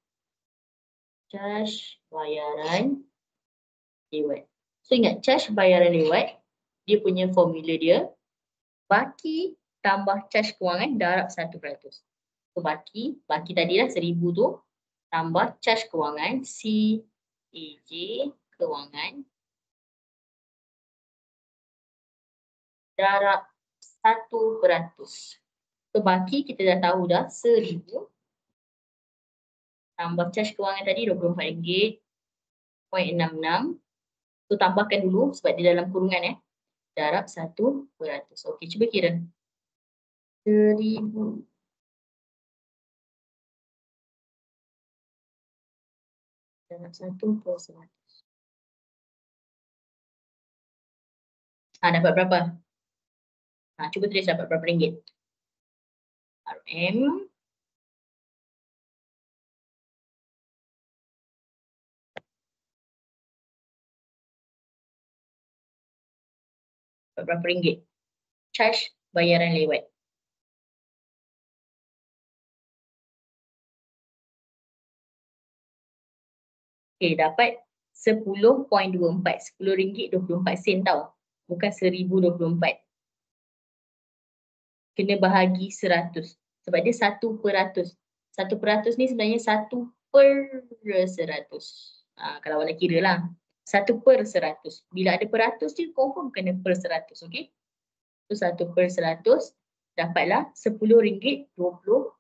Charge bayaran lewat. So ingat charge bayaran lewat. Dia punya formula dia. Baki tambah charge kewangan darab 1%. So baki tadi lah 1000 tu. Tambah charge kewangan CAJ kewangan. Darab 1%. So baki kita dah tahu dah 1000. Tambah charge kewangan tadi RM24.66. So tambahkan dulu sebab dia dalam kurungan darab 1%. Okey, cuba kira. 1000. Darab 1%. Dapat berapa? Cuba tulis dapat berapa ringgit. RM. Dapat berapa ringgit? Charge bayaran lewat. Okay, dapat 10.24. RM10.24 tau. Bukan RM1024. Kena bahagi 100. Sebab dia 1%. 1% ni sebenarnya 1/100. Kalau awak nak kira lah. 1/100. Bila ada peratus dia confirm kena per 100. Okay. So 1/100 dapatlah RM10.25.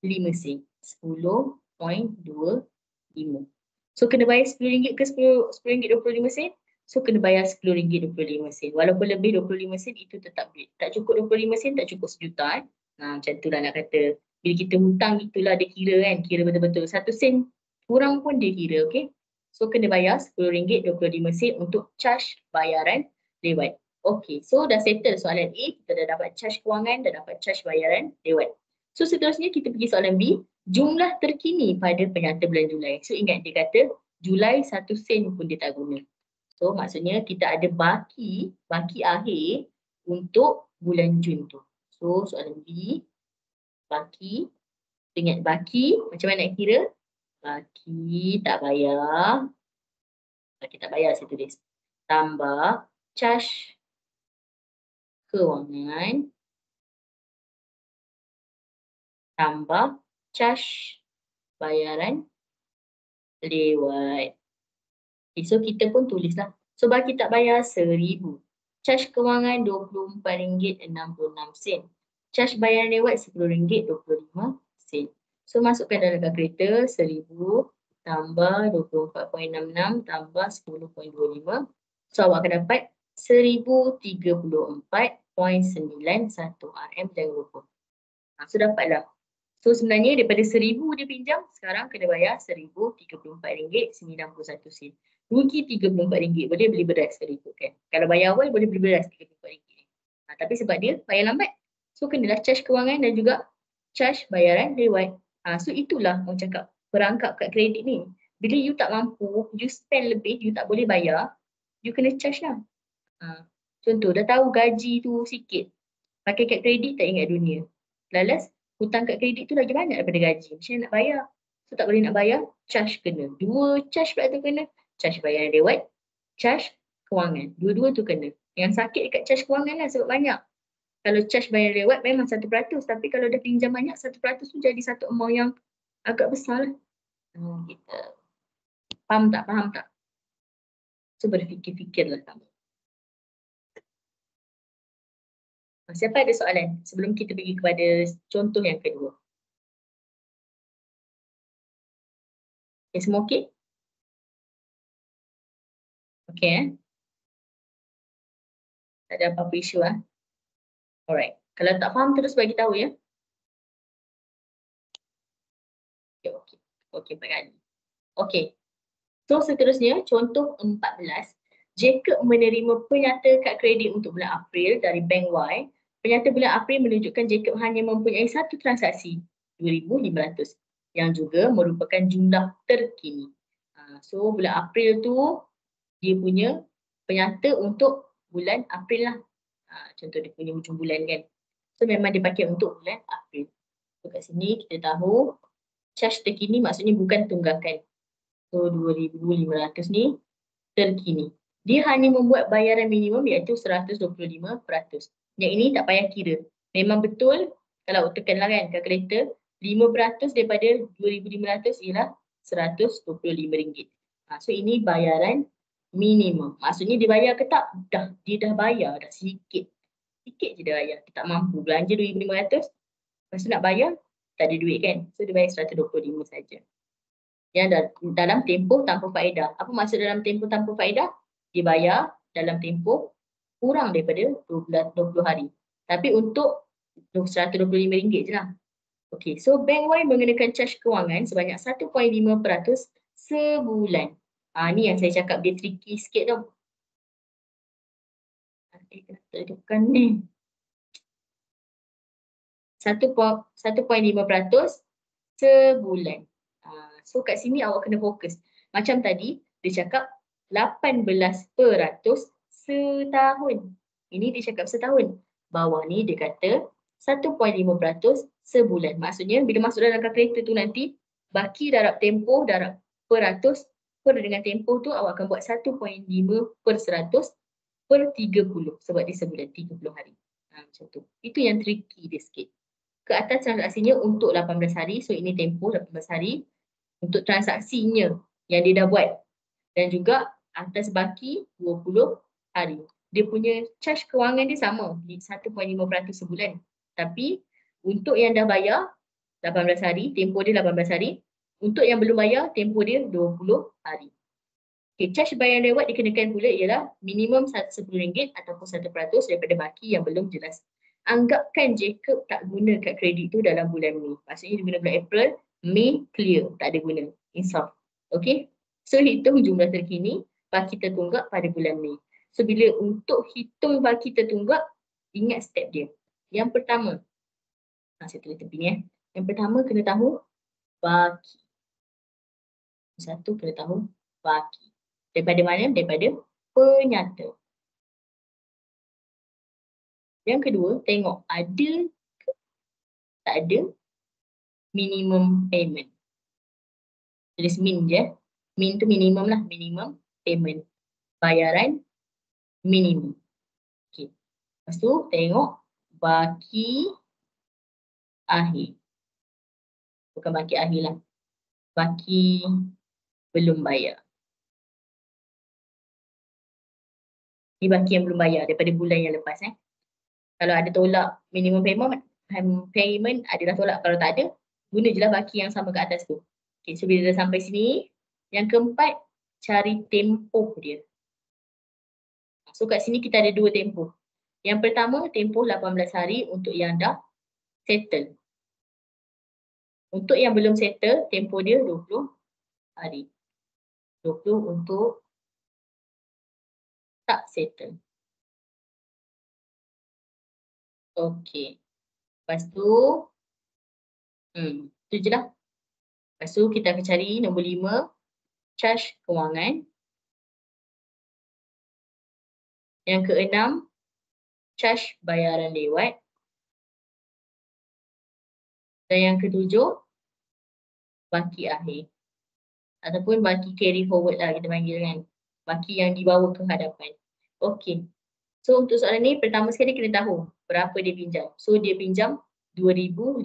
10.25. So kena bayar RM10 ke RM10.25? So kena bayar RM10.25. Walaupun lebih 25 sen itu tetap duit. Tak cukup 25 sen, tak cukup 1 juta. Macam tu lah nak kata. Bila kita hutang itulah dia kira kan. Kira betul-betul. 1 sen kurang pun dia kira. Okay. So kena bayar RM10.25 untuk charge bayaran lewat. Okay. So dah settle soalan A. Kita dah dapat charge kewangan. Dah dapat charge bayaran lewat. So seterusnya kita pergi soalan B. Jumlah terkini pada penyata bulan Julai. So ingat dia kata Julai 1 sen pun dia tak guna. So maksudnya kita ada baki akhir untuk bulan Jun tu. So soalan B. Baki. Ingat baki. Macam mana nak kira? Baki tak bayar. Baki tak bayar saya tulis. Tambah charge kewangan. Tambah charge bayaran lewat. Okay, so kita pun tulislah. So baki tak bayar RM1,000. Charge kewangan RM24.66. Charge bayaran lewat RM10.25. So masukkan dalam kalkulator 1000 tambah 24.66 tambah 10.25. So awak akan dapat 1034.91 RM. Jangan lupa. So dapatlah. So sebenarnya daripada 1000 dia pinjam, sekarang kena bayar RM1034.91. Rugi RM34. Boleh beli beras kalau ikutkan. Kalau bayar awal boleh beli beras RM34. Tapi sebab dia bayar lambat, so kenalah charge kewangan dan juga charge bayaran lewat. So itulah orang cakap perangkap kad kredit ni. Bila you tak mampu, you spend lebih, you tak boleh bayar, you kena charge lah. Contoh, dah tahu gaji tu sikit, pakai kad kredit tak ingat dunia. Lalas, hutang kad kredit tu lagi banyak daripada gaji. Macam mana nak bayar? So tak boleh nak bayar, charge kena. 2 charge pula tu kena. Charge bayaran lewat, charge kewangan. Dua-dua tu kena. Yang sakit dekat charge kewangan lah sebab banyak. Kalau charge bayaran lewat memang 1%. Tapi kalau dah pinjam banyak, 1% tu jadi satu amount yang agak besar lah. Kita faham tak? So berfikir-fikirlah kamu. Siapa ada soalan sebelum kita pergi kepada contoh yang kedua? Okay, semua okey? Okey. Tak ada apa-apa isu lah. Alright. Kalau tak faham terus bagi tahu ya. Okey. Okey, 4 kali. Okey. So seterusnya contoh 14. Jacob menerima penyata kad kredit untuk bulan April dari Bank Y. Penyata bulan April menunjukkan Jacob hanya mempunyai satu transaksi, RM2,500, yang juga merupakan jumlah terkini. So bulan April tu dia punya penyata untuk bulan April lah. Contoh dia punya hujung bulan kan. So memang dia pakai untuk bulan April. So kat sini kita tahu charge terkini maksudnya bukan tunggakan. So RM2,500 ni terkini. Dia hanya membuat bayaran minimum iaitu 125%. Yang ini tak payah kira. Memang betul kalau tekanlah kan kalkulator, 5% daripada RM2,500 ialah RM125. So ini bayaran minimum. Maksudnya dia bayar ke tak? Dia dah bayar dah sikit. Sikit je dia bayar. Dia tak mampu belanja RM2,500. Lepas tu nak bayar, tak ada duit kan. So dia bayar RM125 saja. Yang dalam tempoh tanpa faedah. Apa maksud dalam tempoh tanpa faedah? Dia bayar dalam tempoh kurang daripada 20 hari. Tapi untuk RM125 je lah. Okay, so Bank Y mengenakan charge kewangan sebanyak 1.5% sebulan. Ni yang saya cakap dia tricky sikit tau. Bukan ni. 1.5% sebulan. So kat sini awak kena fokus. Macam tadi dia cakap 18% setahun. Ini dia cakap setahun. Bawah ni dia kata 1.5% sebulan. Maksudnya bila masuk dalam kalkulator tu nanti baki darab tempoh darab peratus per dengan tempoh tu awak akan buat 1.5% per 30 sebab dia sebulan 30 hari. Macam tu. Itu yang tricky dia sikit. Ke atas transaksinya untuk 18 hari. So ini tempoh 18 hari. Untuk transaksinya yang dia dah buat. Dan juga atas baki 20 hari. Dia punya charge kewangan dia sama. 1.5% sebulan. Tapi untuk yang dah bayar 18 hari, tempoh dia 18 hari. Untuk yang belum bayar, tempoh dia 20 hari. Okay, charge bayaran lewat dikenakan pula ialah minimum RM10 ataupun 1% daripada baki yang belum jelas. Anggapkan Jacob tak guna kad kredit tu dalam bulan Mei. Maksudnya dia guna bulan April, Mei clear, tak ada guna. Insaf. Okay. So hitung jumlah terkini baki tertunggak pada bulan Mei. So bila untuk hitung baki tertunggak, ingat step dia. Yang pertama, saya tulis tepi ni. Yang pertama kena tahu baki. Satu kena tahu baki. Daripada mana? Daripada penyata. Yang kedua, tengok ada ke tak ada minimum payment. Tulis min je. Min tu minimum lah. Minimum payment. Bayaran minimum. Okay. Lepas tu tengok baki akhir. Bukan baki akhir lah. Baki belum bayar. Ni baki yang belum bayar daripada bulan yang lepas. Kalau ada tolak minimum payment adalah tolak. Kalau tak ada, guna je lah baki yang sama kat atas tu. Okay, so bila dah sampai sini, yang keempat, cari tempoh dia. So kat sini kita ada dua tempoh. Yang pertama, tempoh 18 hari untuk yang dah settle. Untuk yang belum settle, tempoh dia 20 hari. 20 untuk tak settle. Okey. Lepas tu, tu je lah. Lepas tu kita akan cari nombor 5, charge kewangan. Yang keenam, charge bayaran lewat. Dan yang ketujuh, baki akhir. Ataupun baki carry forward lah kita panggil kan. Baki yang dibawa ke hadapan. Okey. So untuk soalan ni, pertama sekali kena tahu berapa dia pinjam. So dia pinjam 2,500.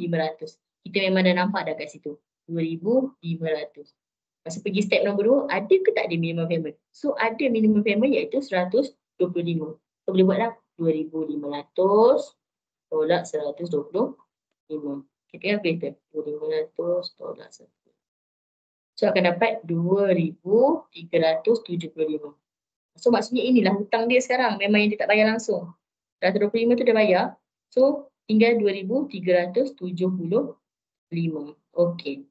Kita memang dah nampak dah kat situ. 2,500. Masa pergi step nombor 2, ada ke tak ada minimum payment? So ada minimum payment iaitu 125. So boleh buat lah 2,500 tolak 125. Kita calculator 2,500 tolak 1. So akan dapat 2,375. So maksudnya inilah hutang dia sekarang. Memang yang dia tak bayar langsung. 125 tu dia bayar. So tinggal 2,375. Okey.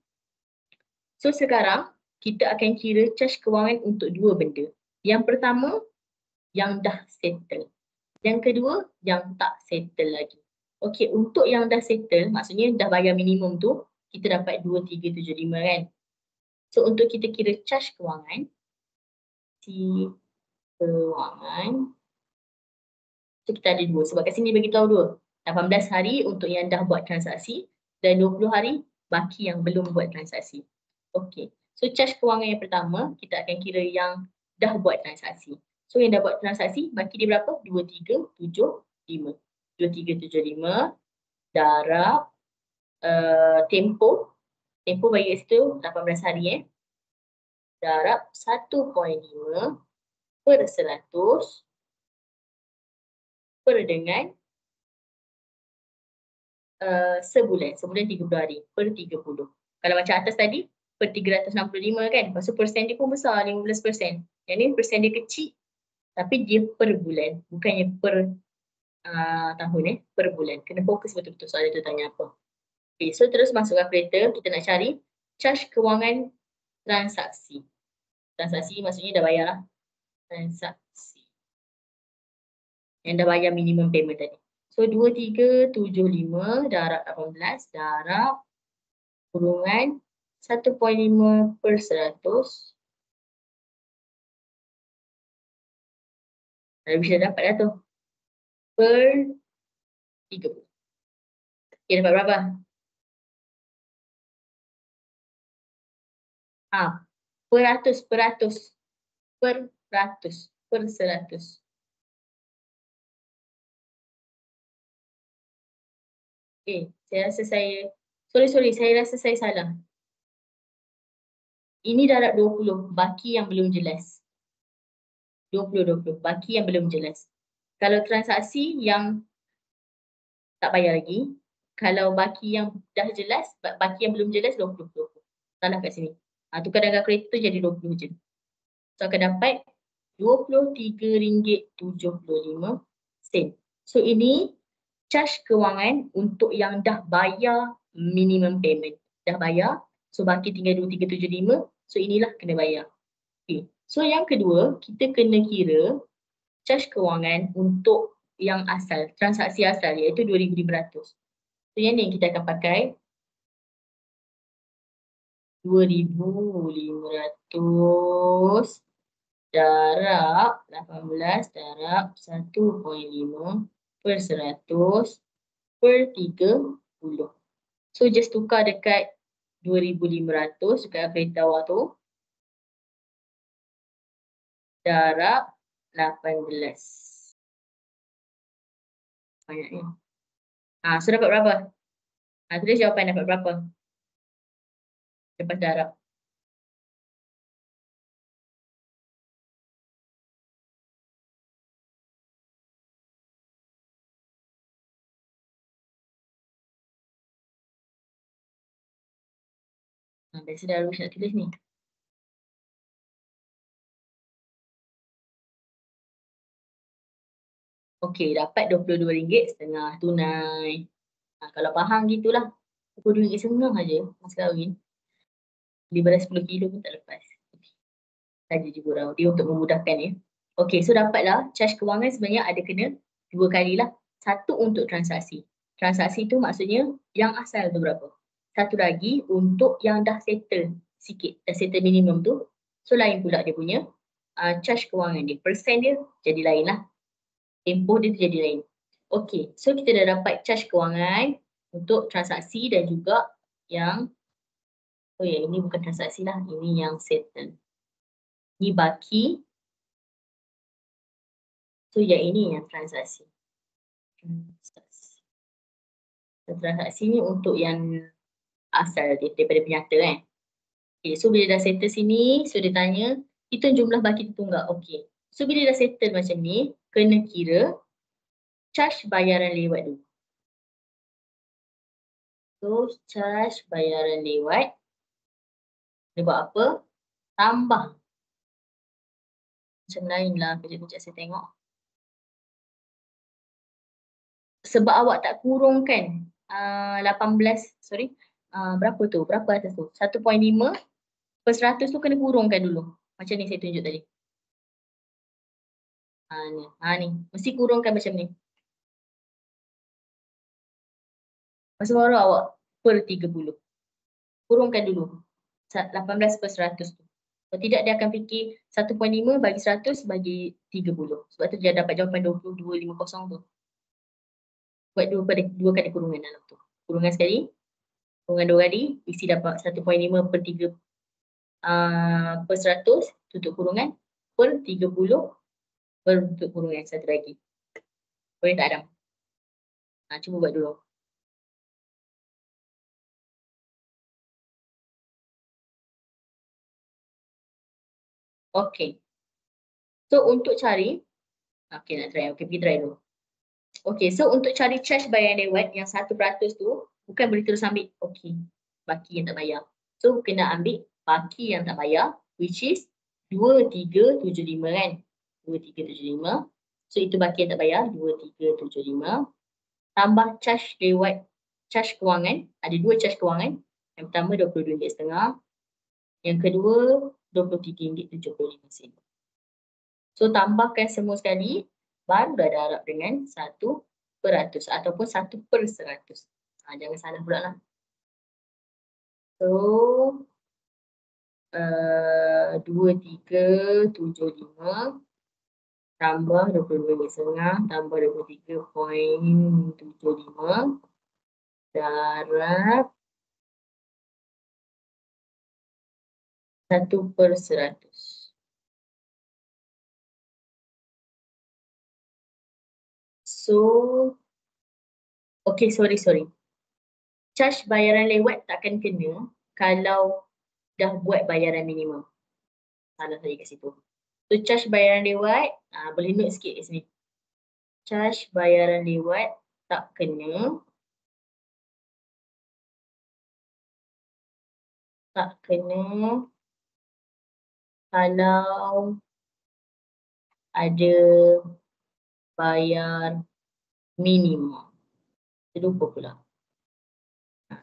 So sekarang kita akan kira charge kewangan untuk dua benda. Yang pertama, yang dah settle. Yang kedua, yang tak settle lagi. Okey, untuk yang dah settle, maksudnya dah bayar minimum tu, kita dapat 2,375 kan. So untuk kita kira charge kewangan, so kita ada dua. Sebab kat sini bagi tahu dua. 18 hari untuk yang dah buat transaksi dan 20 hari baki yang belum buat transaksi. Okey. So charge kewangan yang pertama, kita akan kira yang dah buat transaksi. So yang dah buat transaksi, baki dia berapa? 2,375. 2,375 darab tempoh. Tempoh bagi kat situ 18 hari darab 1.5 per 100 per dengan sebulan. Sebulan 30 hari per 30. Kalau macam atas tadi per 365 kan. Lepas tu persen dia pun besar 15%. Yang ni persen dia kecil tapi dia per bulan. Bukannya per tahun per bulan. Kena fokus betul-betul soalan tu tanya apa. Okay, so terus masuk calculator. Kita nak cari charge kewangan transaksi. Transaksi maksudnya dah bayar lah. Transaksi. Yang dah bayar minimum payment tadi. So 2,375 darab 18 darab kurungan 1.5 per 100. Dah bisa dapat dah tu. Per 30. Okay, dapat berapa? Per ratus. Per 100. Okay, saya rasa saya rasa saya salah. Ini darab 20, baki yang belum jelas. 20, baki yang belum jelas. Kalau transaksi yang tak bayar lagi, kalau baki yang dah jelas, baki yang belum jelas 20. Salah kat sini. Tukar dengan calculator tu jadi 20 je. So akan dapat RM23.75. So ini Charge kewangan untuk yang dah bayar minimum payment. Dah bayar, so baki tinggal 2375, so inilah kena bayar. Okay. So yang kedua, kita kena kira charge kewangan untuk yang asal, transaksi asal iaitu 2,500. So yang ni kita akan pakai 2,500 darab 18 darab 1.5 per 100 per 30. So just tukar dekat 2,500 dekat kereta awak tu. Darab 18. Banyaknya. So dapat berapa? Tulis jawapan dapat berapa? Lepas darab. Biasa dah harus nak tulis ni. Okey, dapat RM22.5 tunai. Kalau faham gitulah. RM22.5 aja mas kahwin. Beli beras 10 kilo pun tak lepas. Saja je korang. Dia untuk memudahkan ya. Okey, so dapatlah charge kewangan sebenarnya ada kena 2 kali lah. Satu untuk transaksi. Transaksi tu maksudnya yang asal tu berapa. Satu lagi untuk yang dah settle sikit. Dah settle minimum tu. So lain pula dia punya charge kewangan dia. Persen dia jadi lain lah. Tempoh dia jadi lain. Okey, so kita dah dapat charge kewangan untuk transaksi dan juga yang ini bukan transaksi lah, ini yang settle. Ini baki. So yang ini yang transaksi. Transaksi ni untuk yang asal dia daripada penyata kan. Okay, so bila dah settle sini, so dia tanya, hitung jumlah baki tertunggak. Okey. So bila dah settle macam ni, kena kira charge bayaran lewat dulu. So charge bayaran lewat. Dia buat apa? Tambah. Macam lain lah, kejap-kejap saya tengok. Sebab awak tak kurungkan 18, sorry. Berapa tu? Berapa atas tu? 1.5 per 100 tu kena kurungkan dulu. Macam ni saya tunjuk tadi. Ni. Mesti kurungkan macam ni. Masa baru awak per 30. Kurungkan dulu. 18 per 100 tu. Kalau tidak dia akan fikir 1.5 bagi 100 bagi 30. Sebab tu dia dapat jawapan 22.50 tu. Buat dua kali kurungan dalam tu. Kurungan sekali. Kurungan 2 kali. Isi dapat 1.5 per 3 per 100 tutup kurungan per 30 per tutup kurungan satu lagi. Boleh tak Adam? Cuba buat dulu. Okey. So untuk cari, nak try. Pergi try dulu. Okey, so untuk cari charge bayaran lewat yang 1% tu, bukan boleh terus ambil, baki yang tak bayar. So kena ambil baki yang tak bayar, which is 2375 kan? 2375. So itu baki yang tak bayar, 2375. Tambah charge lewat, charge kewangan, ada 2 charge kewangan. Yang pertama RM22.5. Yang kedua RM23.75. So tambahkan semua sekali, baru dah darab dengan 1% ataupun 1/100. Jangan salah pula lah. So 2375 tambah 22.5 tambah 23.75 darab 1/100. So, sorry. Charge bayaran lewat takkan kena kalau dah buat bayaran minimum. Salah saya kat situ. So, charge bayaran lewat, boleh note sikit kat sini. Charge bayaran lewat tak kena. Kalau ada bayar minimum. Terlupa pula.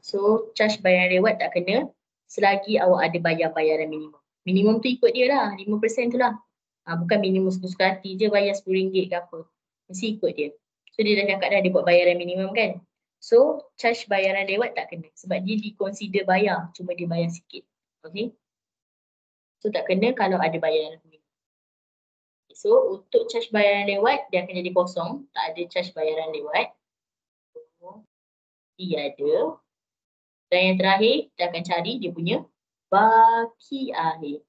So, charge bayaran lewat tak kena selagi awak ada bayar bayaran minimum. Minimum tu ikut dia lah, 5% tu lah. Bukan minimum suka hati je bayar RM10 ke apa. Mesti ikut dia. So, dia dah cakap dah dia buat bayaran minimum kan. So, charge bayaran lewat tak kena. Sebab dia di-consider bayar. Cuma dia bayar sikit. Okay. So, tak kena kalau ada bayaran minimum. So, untuk charge bayaran lewat, dia akan jadi kosong. Tak ada charge bayaran lewat. So, dia ada. Dan yang terakhir, kita akan cari dia punya baki akhir.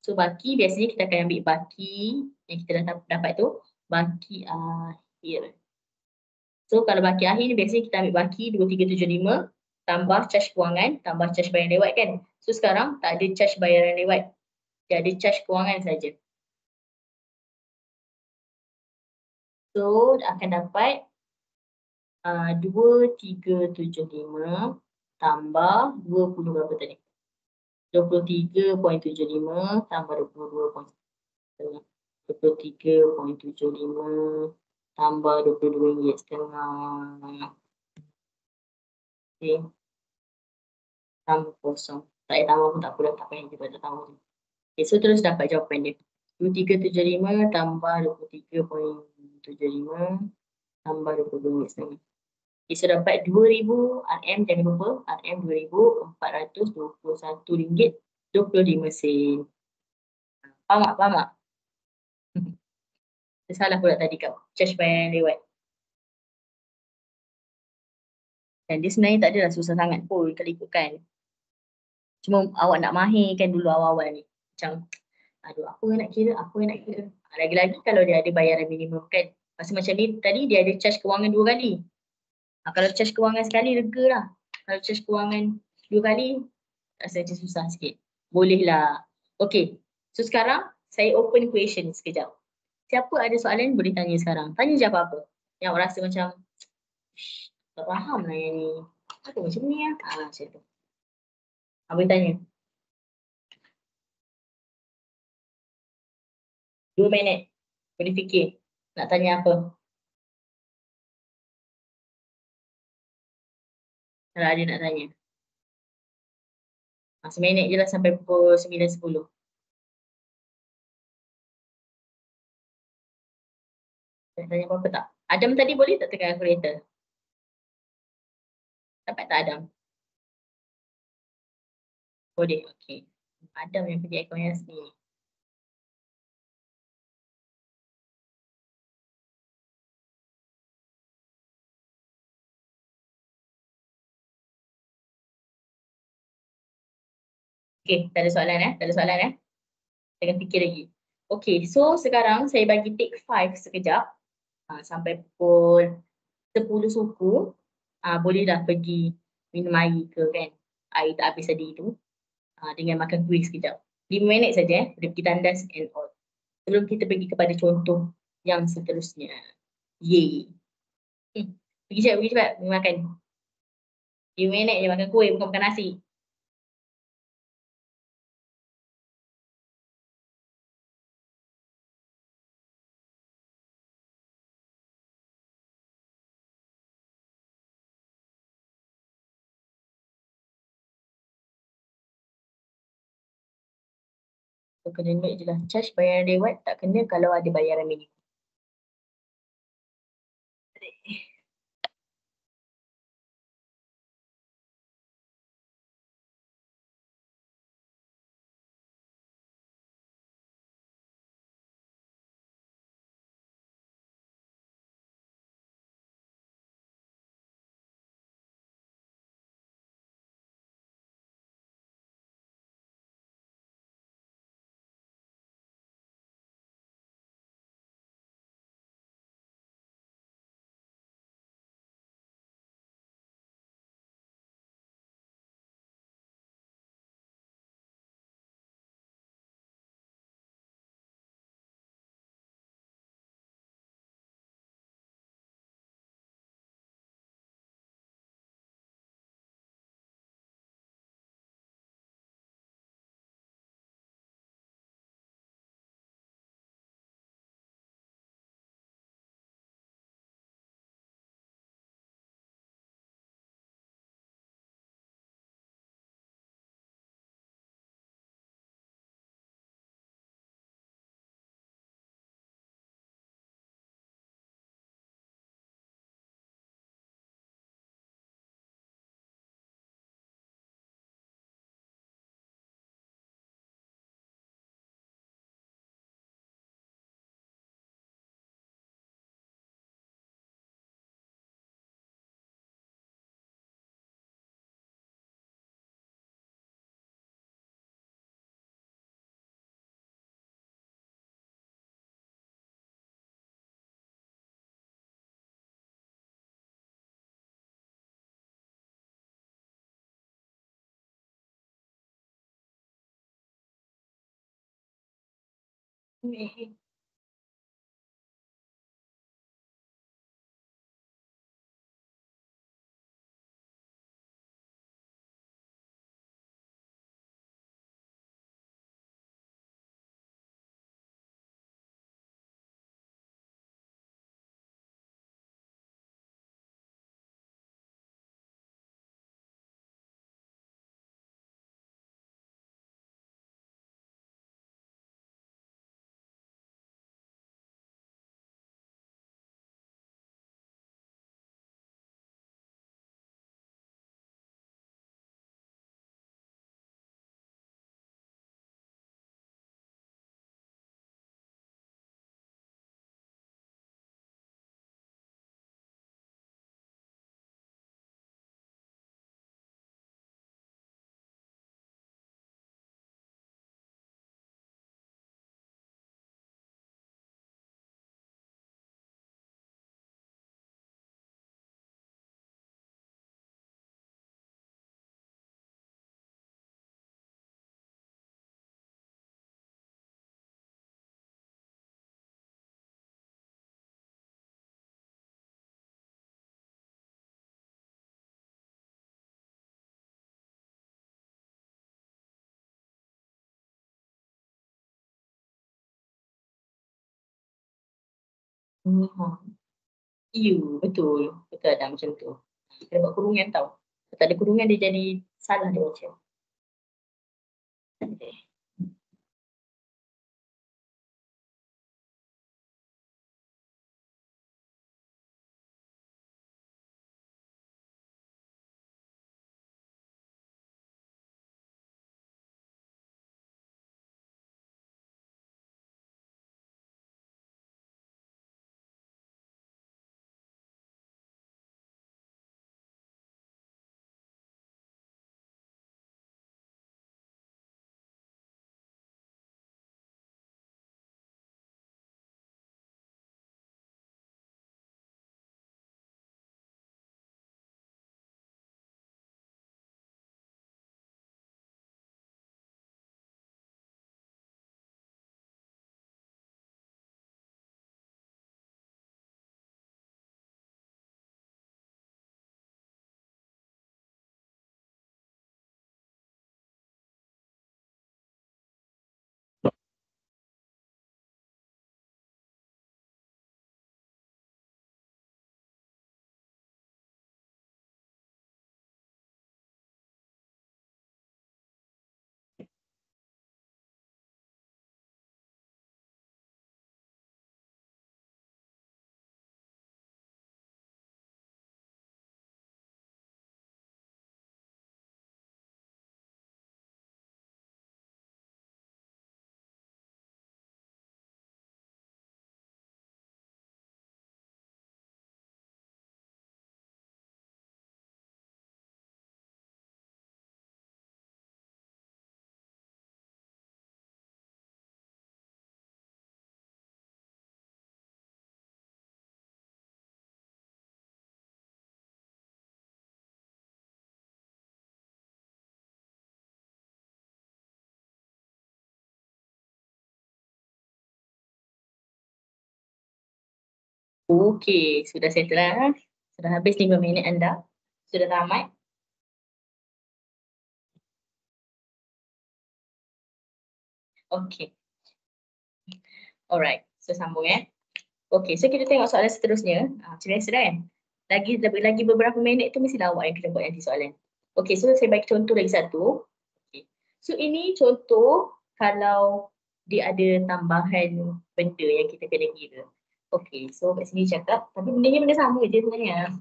So, baki biasanya kita akan ambil baki yang kita dah dapat tu. Baki akhir. So, kalau baki akhir ni biasanya kita ambil baki 2375 tambah charge kewangan, tambah charge bayaran lewat kan. So, sekarang tak ada charge bayaran lewat. Dia ada charge kewangan saja. So, akan dapat 2375 tambah 20 berapa tadi? 23.75 tambah 22.5. 23.75 tambah RM22.5. Okay. Tambah kosong. Tak payah tambah pun tak apa dah. Tak payah juga tak tambah. Okay, so terus dapat jawapan dia. 2375 tambah 23.75 tambah RM22.5. Okay, so dapat 2000 RM, jangan lupa. RM RM2,421.25. Faham tak? Faham tak? Salah pula tadi kat charge bayaran lewat. Dan dia sebenarnya tak adalah susah sangat pun kalau ikutkan. Cuma awak nak mahirkan dulu awal-awal ni. Macam, aduh apa nak kira, apa nak kira. Lagi-lagi kalau dia ada bayaran minimum kan. Masa macam ni tadi dia ada charge kewangan 2 kali. Kalau charge kewangan sekali lega lah. Kalau charge kewangan 2 kali, rasa macam susah sikit. Boleh lah. Okay. So sekarang saya open question sekejap. Siapa ada soalan boleh tanya sekarang. Tanya je apa-apa. Yang rasa macam, tak faham lah yang ni. Apa macam ni lah. Macam tu. Boleh tanya. 2 minit. Boleh fikir. Nak tanya apa? Kalau ada nak tanya. Seminit je lah sampai pukul 9.10. Nak tanya apa-apa tak? Adam tadi boleh tak tekan kalkulator? Dapat tak Adam? Boleh, okey. Adam yang pergi aircon yang sini. Okey, tak ada soalan Tak ada soalan Jangan fikir lagi. Okey, so sekarang saya bagi take 5 sekejap. Sampai pukul 10 suku. Boleh dah pergi minum air ke kan. Air tak habis tadi tu. Dengan makan kuih sekejap. 5 minit saja Boleh pergi tandas and all. Sebelum kita pergi kepada contoh yang seterusnya. Yeay. Pergi cepat makan. 5 minit je makan kuih, bukan makan nasi. So, kena note je lah. Charge bayaran lewat tak kena kalau ada bayaran minimum. Betul. Betul ada macam tu. Kita buat kurungan tau. Kalau tak ada kurungan dia jadi salah dia baca. Okay. Okey, sudah settle lah. Sudah habis 5 minit anda. Sudah tamat. Okey. Alright, so sambung Okey, so kita tengok soalan seterusnya. Macam biasa kan? Lagi beberapa minit tu mesti awak yang kena buat nanti soalan. Okey, so saya bagi contoh lagi satu. Okay. So ini contoh kalau dia ada tambahan benda yang kita kena kira. Okey, so kat sini cakap, tapi bendanya benda sama je sebenarnya.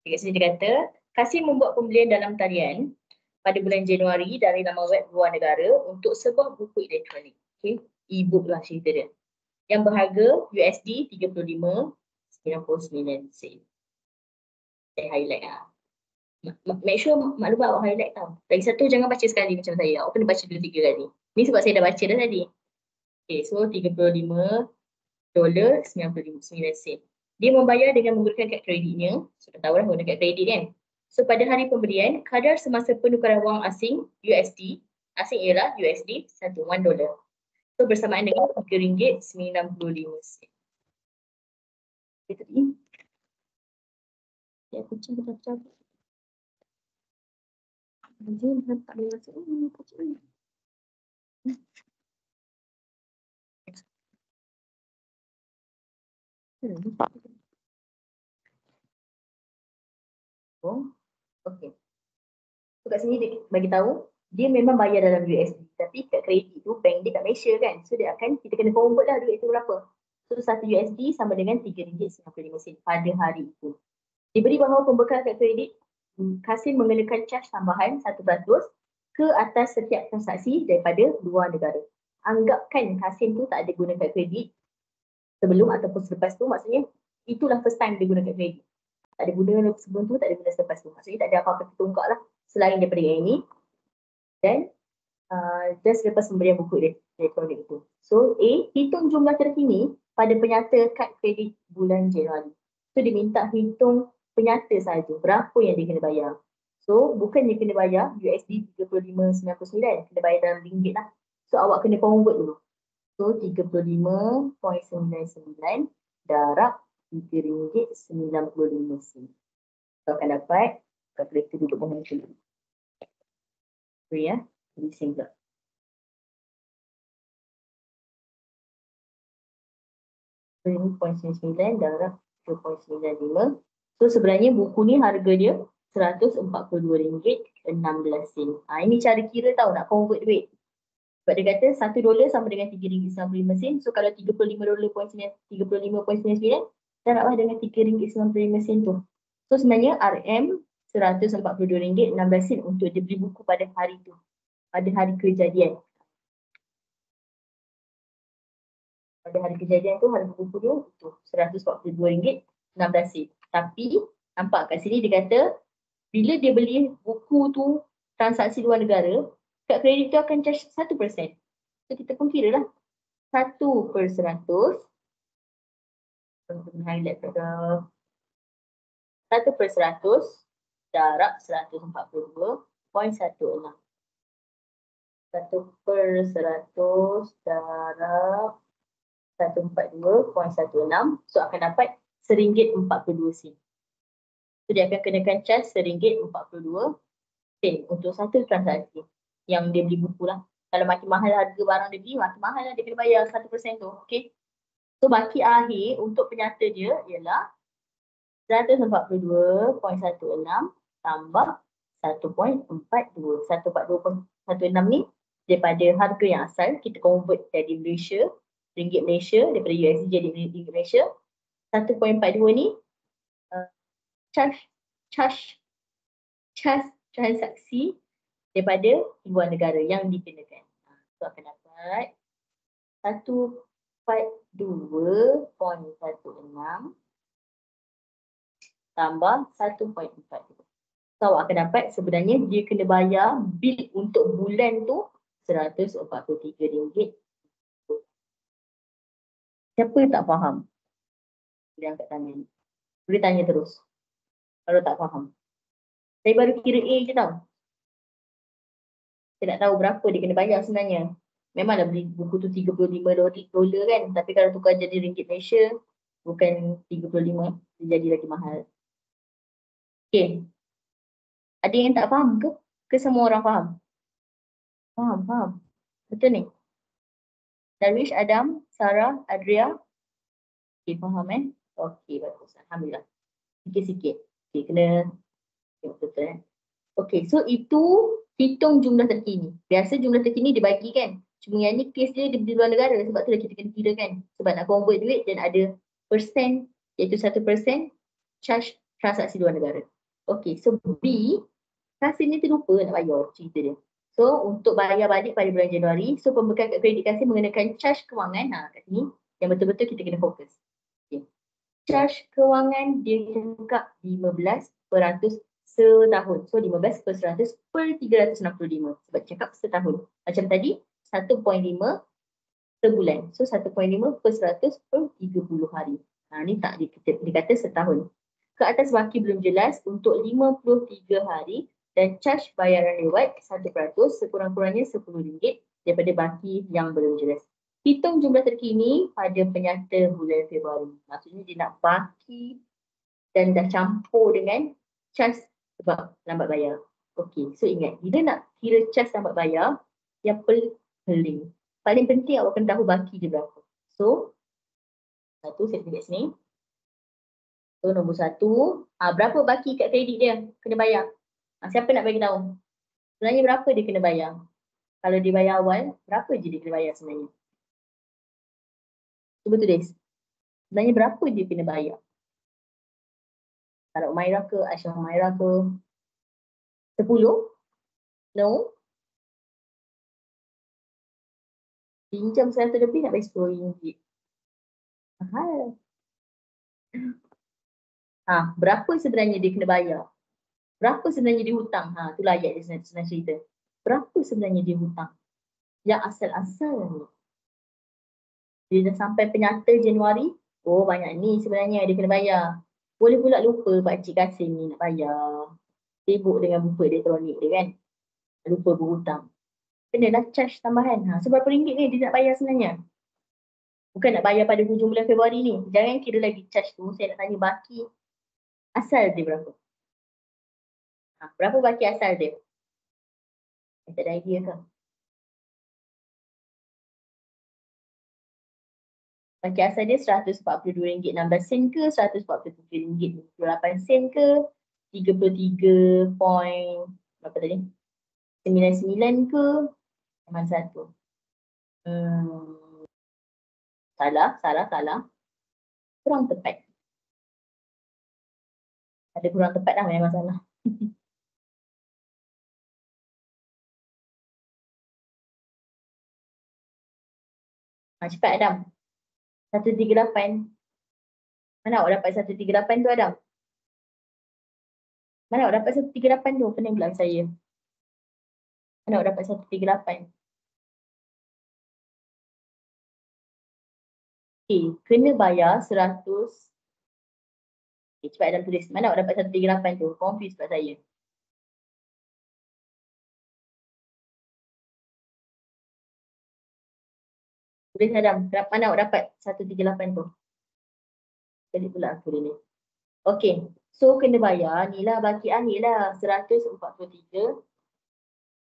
Kat sini dia kata, Kasim membuat pembelian dalam talian pada bulan Januari dari laman web luar negara untuk sebuah buku elektronik. Okay, e-book lah cerita dia. Yang berharga USD 35.99 sen. Saya highlight lah. Make sure maklumat awak highlight tau. Lagi satu, jangan baca sekali macam saya. Awak kena baca 2-3 kali. Ni sebab saya dah baca dah tadi. Okay, so $35.99. Dia membayar dengan menggunakan kad kreditnya. Sudah tahu lah guna kad kredit kan. So pada hari pembelian, kadar semasa penukaran wang asing USD, asing ialah USD $1. So bersamaan dengan RM3.95. Kita ni. Ya, kucing kita cabut. Kucing tak boleh masuk ni, kucing. Oh, okey. So kat sini dia bagi tahu dia memang bayar dalam USD tapi kat kredit tu bank dia kat Malaysia kan. So dia akan kita kena convert lah duit tu berapa. So 1 USD sama dengan RM3.95 pada hari itu. Diberi bahawa pembekal kad kredit Kasim mengenakan cas tambahan 1% ke atas setiap transaksi daripada luar negara. Anggapkan Kasim tu tak ada guna kad kredit sebelum ataupun selepas tu, maksudnya itulah first time dia guna kad kredit. Tak ada guna sebelum tu, tak ada guna selepas tu. Maksudnya tak ada apa-apa tertunggak lah selain daripada yang ini. Dan just lepas pemberian buku elektronik itu. So A, hitung jumlah terkini pada penyata kad kredit bulan Januari. So dia minta hitung penyata saja berapa yang dia kena bayar. So bukan dia kena bayar USD 35.99, kena bayar dalam ringgit lah. So awak kena convert dulu. So 35.99 darab RM3.95. So akan dapat kalkulator duduk bawah tu. Sorry ya, bising pula. RM0.99 darab RM2.95. So sebenarnya buku ni harga dia RM142.16. Ini cara kira tahu nak convert duit. Sebab dia kata $1 sama dengan RM3.95. So kalau $35.99 darablah dengan RM3.95 tu. So sebenarnya RM RM142.16 untuk dia beli buku pada hari tu. Pada hari kejadian. Pada hari kejadian tu harga buku dia tu RM142.16. Tapi nampak kat sini dia kata bila dia beli buku tu transaksi luar negara, kad kredit tu akan charge 1%. So kita pun kira lah 1%. Highlight pada 1% darab 142.16. 1% darab 142.16. So akan dapat RM1.42. So dia akan kenakan cas RM1.42 untuk satu transaksi yang dia beli buku lah. Kalau makin mahal harga barang dia beli, makin mahal lah dia kena bayar 1% tu. Okay. So baki akhir untuk penyata dia ialah 142.16 tambah 1.42. 142.16 ni daripada harga yang asal kita convert jadi Malaysia, ringgit Malaysia, daripada USD jadi ringgit Malaysia. 1.42 ni charge transaksi daripada luar negara yang dikenakan. So akan dapat 142.16 tambah 1.42. So awak akan dapat sebenarnya dia kena bayar bil untuk bulan tu RM143. Siapa tak faham? Boleh angkat tangan. Boleh tanya terus. Kalau tak faham. Saya baru kira A je tau. Saya nak tahu berapa dia kena bayar sebenarnya. Memanglah beli buku tu $35 kan. Tapi kalau tukar jadi ringgit Malaysia, bukan 35, dia jadi lagi mahal. Okay. Ada yang tak faham ke? Ke semua orang faham? Faham. Betul ni? Darwish, Adam, Sarah, Adria. Okay, faham Okay, bagus. Alhamdulillah. Sikit-sikit. Okay, kena tengok betul Okay, so itu hitung jumlah terkini. Biasa jumlah terkini dibagi kan. Cuma yang ni kes dia di luar negara. Sebab tu lah kita kena kira kan. Sebab nak convert duit dan ada persen, iaitu 1% charge transaksi luar negara. Okay, so B, Kasim ni terlupa nak bayar cerita dia. So untuk bayar balik pada bulan Januari, so pembekal kad kredit Kasim mengenakan charge kewangan. Kat sini yang betul-betul kita kena fokus. Okay. Charge kewangan dia cakap 15% setahun. So 15% per 365. Sebab cakap setahun. Macam tadi 1.5 sebulan. So 1.5% per 30 hari. Ni tak dikata setahun. Ke atas baki belum jelas untuk 53 hari dan charge bayaran lewat 1% sekurang-kurangnya RM10 daripada baki yang belum jelas. Hitung jumlah terkini pada penyata bulan Februari. Maksudnya dia nak baki dan dah campur dengan cas sebab lambat bayar. Okey, so ingat, bila nak kira cas lambat bayar, yang paling penting awak kena tahu baki dia berapa. So, satu saya tulis kat sini. So, nombor satu, berapa baki kad kredit dia kena bayar? Siapa nak bagi tahu? Sebenarnya berapa dia kena bayar? Kalau dia bayar awal, berapa je dia kena bayar sebenarnya? Cuba tulis. Sebenarnya berapa dia kena bayar? Kalau Umairah ke, Aisyah Umairah ke? 10? No? Pinjam 100 lebih nak bayar RM10. Mahal. Berapa sebenarnya dia kena bayar? Berapa sebenarnya dia hutang? Itulah ayat dia senang cerita. Berapa sebenarnya dia hutang? Yang asal-asal ni. Dia dah sampai penyata Januari, oh banyak ni sebenarnya dia kena bayar. Boleh pula lupa Pakcik Kasim ni nak bayar. Sibuk dengan buku elektronik dia kan. Lupa berhutang. Kenalah charge tambahan. Seberapa ringgit ni dia nak bayar sebenarnya? Bukan nak bayar pada hujung bulan Februari ni. Jangan kira lagi charge tu. Saya nak tanya baki asal dia berapa. Berapa baki asal dia? Saya tak ada idea ke? Baki asal dia RM142.16 ke, RM143.28 ke, 33 point berapa tadi? 99 ke? Mana satu? Salah. Kurang tepat. Ada kurang tepat lah memang salah. Cepat Adam. 138. Mana awak dapat 138 tu Adam? Mana awak dapat 138 tu? Pening pula saya. Mana awak dapat 138? Okay, kena bayar 100. Okay, cepat Adam tulis. Mana awak dapat 138 tu? Confuse pula saya. Tulis Adam. Mana awak dapat 138 tu? Jadi pula aku ni. Okay. So kena bayar. Ni lah baki akhir lah. 143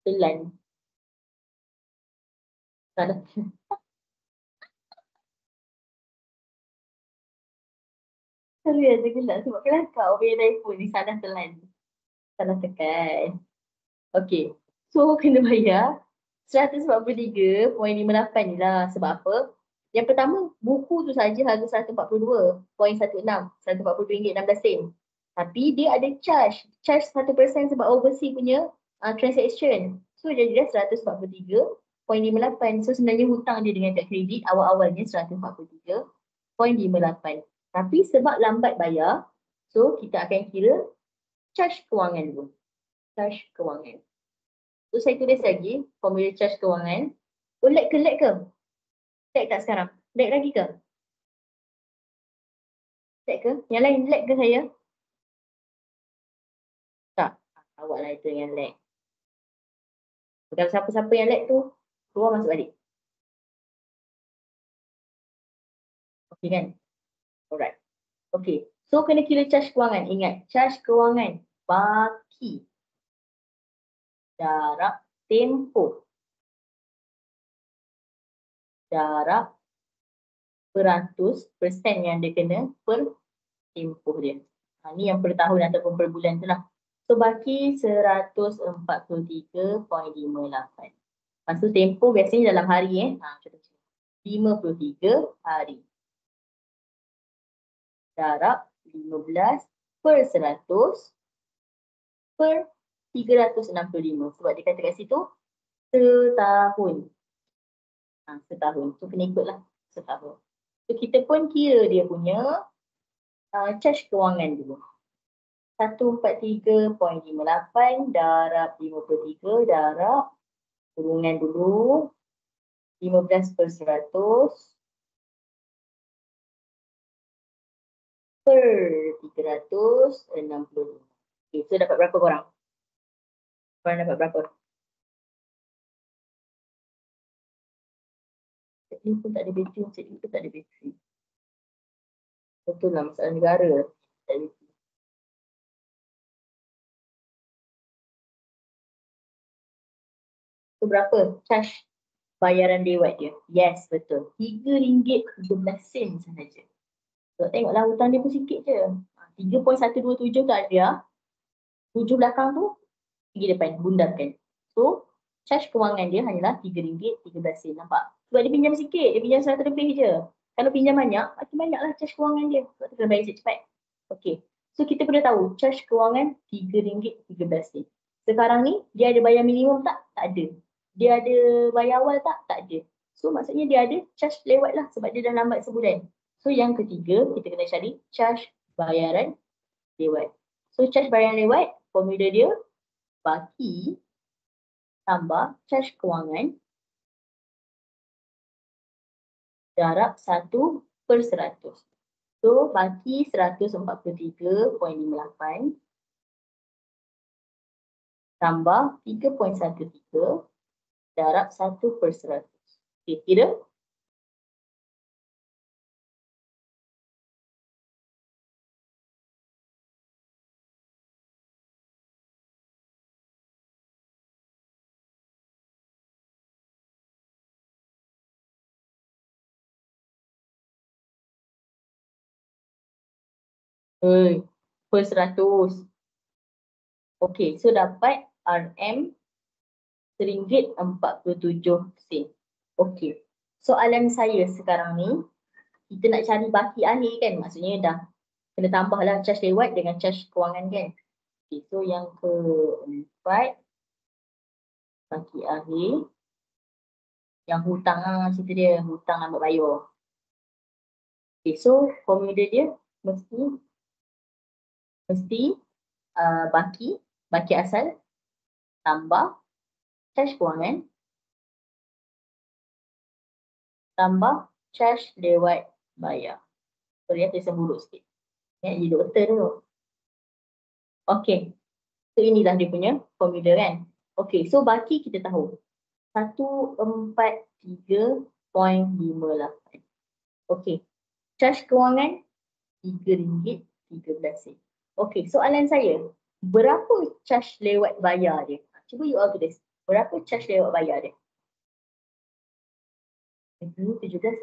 bulan. Salah. Serius dia gelap sebab kelakar punya telefon ni salah telan. Salah tekan. Okay. So kena bayar 143.58 ni lah. Sebab apa? Yang pertama, buku tu saja harga 142.16. RM142.16. Tapi dia ada charge. Charge 1% sebab overseas punya transaction. So jadi dah 143.58. So sebenarnya hutang dia dengan kad kredit awal-awalnya 143.58. Tapi sebab lambat bayar, so kita akan kira charge kewangan dulu. Charge kewangan. So saya tulis lagi formula charge kewangan. Oh lag ke? Lag tak sekarang? Lag lagi ke? Lag ke? Yang lain lag ke saya? Tak. Awak lah itu yang lag. Bukan siapa-siapa yang lag tu, keluar masuk balik. Okay kan? Alright. Okay. So kena kira charge kewangan. Ingat, charge kewangan baki darab tempoh. Darab peratus persen yang dia kena per tempoh dia. Ni yang per tahun ataupun per bulan tu lah. So baki 143.58. Lepas tu tempoh biasanya dalam hari 53 hari. Darab 15 per 100 per 365. Sebab dia kata kat situ setahun. Setahun. So kena ikutlah setahun. So kita pun kira dia punya charge kewangan dulu. 143.58 darab 53 darab kurungan dulu 15 per 100 per 360. Okay, so dapat berapa korang? Korang dapat berapa? ni pun tak ada bateri, macam ni pun tak ada bateri. Betul lah masalah negara. Tak ada bateri. So berapa charge bayaran lewat dia? Yes, betul. RM3.13 sahaja. So tengoklah hutang dia pun sikit je. 3.127 tak ada. 7 belakang tu pergi depan, bundarkan. So charge kewangan dia hanyalah RM3.13. Nampak? Sebab dia pinjam sikit, dia pinjam 100 lebih je. Kalau pinjam banyak, makin banyaklah charge kewangan dia. Sebab tu kena bayar cepat. Okey. So kita perlu tahu charge kewangan RM3.13. Sekarang ni dia ada bayar minimum tak? Tak ada. Dia ada bayar awal tak? Tak ada. So maksudnya dia ada charge lewat lah sebab dia dah lambat sebulan. So yang ketiga kita kena cari charge bayaran lewat. So charge bayaran lewat, formula dia baki tambah charge kewangan darab 1/100. So baki 143.58 tambah 3.13 darab 1/100. Okay, kira? Per 100. Okey, so dapat RM RM1.47. Okey. Soalan saya sekarang ni, kita nak cari baki akhir kan? Maksudnya dah kena tambahlah charge lewat dengan charge kewangan kan? Okey, so yang keempat, baki akhir. Yang hutang lah cerita dia, hutang lambat bayar. Okey, so formula dia mesti baki asal tambah charge kewangan tambah charge lewat bayar. Sorry, tulisan buruk sikit. Ya, jadi doktor dulu. Okey. So inilah dia punya formula kan. Okey, so baki kita tahu. 143.58. Okey. Charge kewangan RM3.13. Okey, soalan saya. Berapa charge lewat bayar dia? Cuba you all tulis. Berapa charge lewat bayar dia? Ini 17.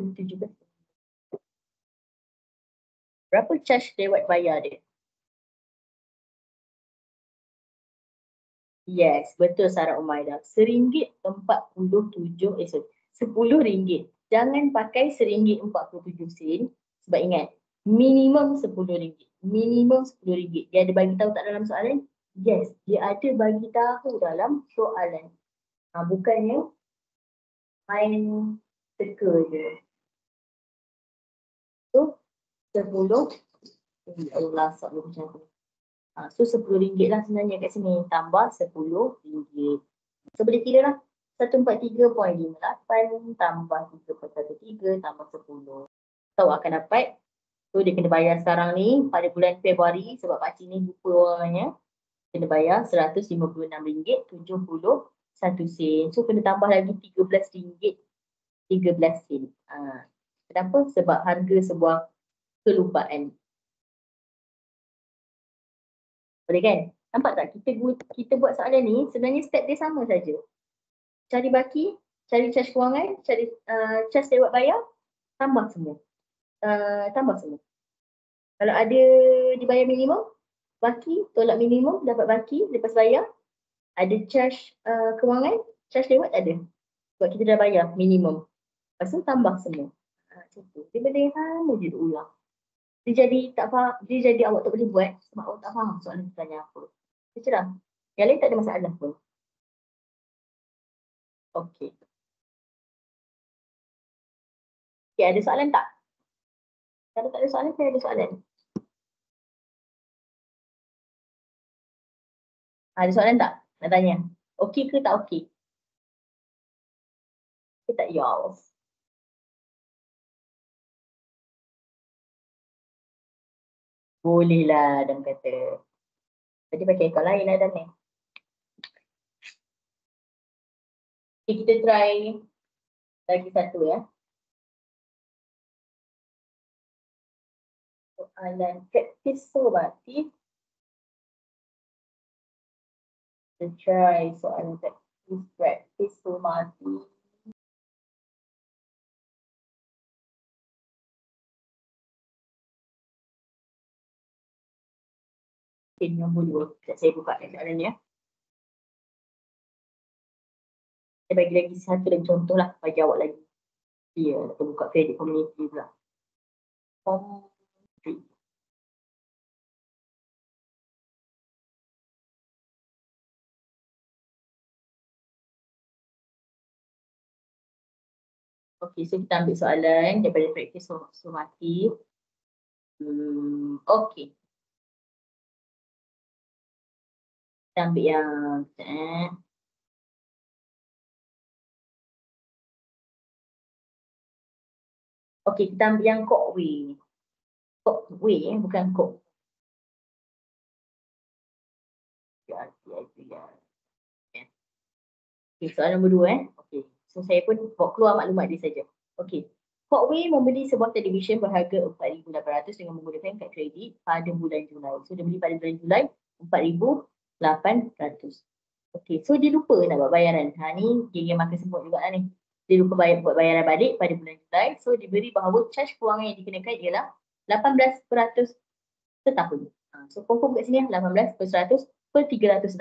Berapa charge lewat bayar dia? Yes, betul Sarah Umaida. RM1.47. RM10. Jangan pakai RM1.47 sebab ingat minimum RM10. Minimum RM10. Dia ada bagi tahu tak dalam soalan? Yes, dia ada bagi tahu dalam soalan. Bukannya main teka je. So 10. Allah sabtu macam tu. So RM10 lah sebenarnya kat sini, tambah RM10. So boleh kira lah 143.58 tambah 3.13 tambah 10. Tahu akan dapat. So dia kena bayar sekarang ni pada bulan Februari sebab pakcik ni lupa orangnya. Kena bayar RM156.71. So kena tambah lagi RM13.13. Kenapa? Sebab harga sebuah kelupaan. Boleh kan? Nampak tak? Kita buat soalan ni sebenarnya step dia sama saja. Cari baki, cari charge kewangan, cari charge lewat bayar, tambah semua. Tambah semua. Kalau ada dibayar minimum, baki, tolak minimum, dapat baki, lepas bayar. Ada charge kewangan, charge lewat tak ada. Sebab kita dah bayar minimum. Lepas tu tambah semua. Macam tu. Dia benda yang sama je diulang. Dia jadi awak tak boleh buat sebab awak tak faham soalan kita tanya apa. Dia cerah. Yang lain tak ada masalah pun. Okey. Okey, ada soalan tak? Kalau tak ada soalan, saya ada soalan. Ada soalan tak? Nak tanya. Okey ke tak okey? Okey tak yours? Boleh lah Dan kata. Tadi pakai akaun lain lah Dan ni. Okay, kita try lagi satu ya. soalan praktis formatif. Kita try soalan praktis formatif. Okay, nombor 2. Sekejap saya buka soalan ni ya. Saya bagi lagi satu lagi contoh lah, bagi awak lagi. Ya, kita buka kredit community pula. Form 3. Okey, so kita ambil soalan daripada praktis formatif. Okey. Kita ambil yang okey, kita ambil yang Kok Wei. Kok Wei bukan Kok. Ya. Okey, soalan nombor 2 Okey. So saya pun bawa keluar maklumat dia saja. Okey. Kok Wei membeli sebuah televisyen berharga 4,800 dengan menggunakan kad kredit pada bulan Julai. So dia beli pada bulan Julai 4,800. Okey, so dia lupa nak buat bayaran. Ni geng makan semut juga lah ni. Dia lupa buat bayaran balik pada bulan Julai. So diberi bahawa charge kewangan yang dikenakan ialah 18% setahun. So confirm kat sini 18% per 365.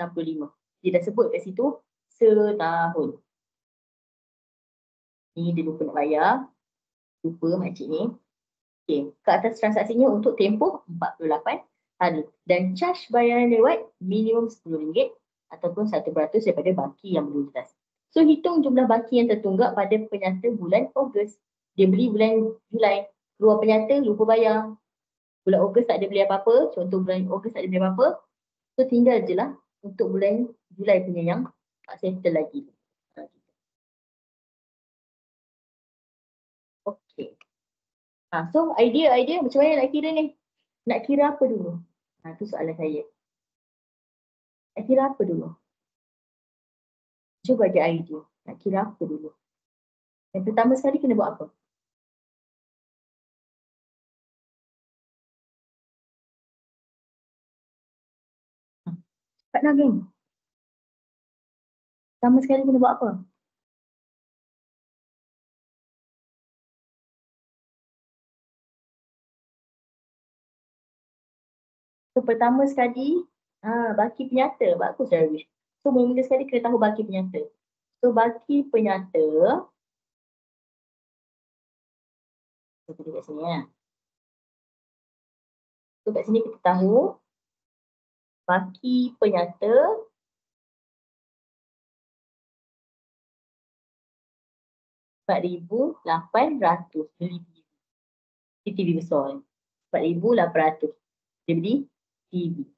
Dia dah sebut kat situ setahun. Ni dia lupa nak bayar. Lupa makcik ni. Okey, ke atas transaksinya untuk tempoh 48 hari. Dan charge bayaran lewat minimum RM10 ataupun 1% daripada baki yang belum jelas. So hitung jumlah baki yang tertunggak pada penyata bulan Ogos. Dia beli bulan Julai. Keluar penyata, lupa bayar. Bulan Ogos tak ada beli apa-apa. Contoh bulan Ogos tak ada beli apa-apa. So tinggal je lah untuk bulan Julai punya yang tak settle lagi. Okey. So idea macam mana nak kira ni? Nak kira apa dulu? Tu soalan saya. Nak kira apa dulu? Cuba bagi idea. Nak kira apa dulu? Yang pertama sekali kena buat apa? Cepat lah geng. Pertama sekali kena buat apa? So pertama sekali baki penyata. Bagus Darwish. So mula sekali kena tahu baki penyata. So baki penyata. So kita kat sini ya. So kat sini kita tahu baki penyata RM4,800 beli TV besar. RM4,800 dia beli TV.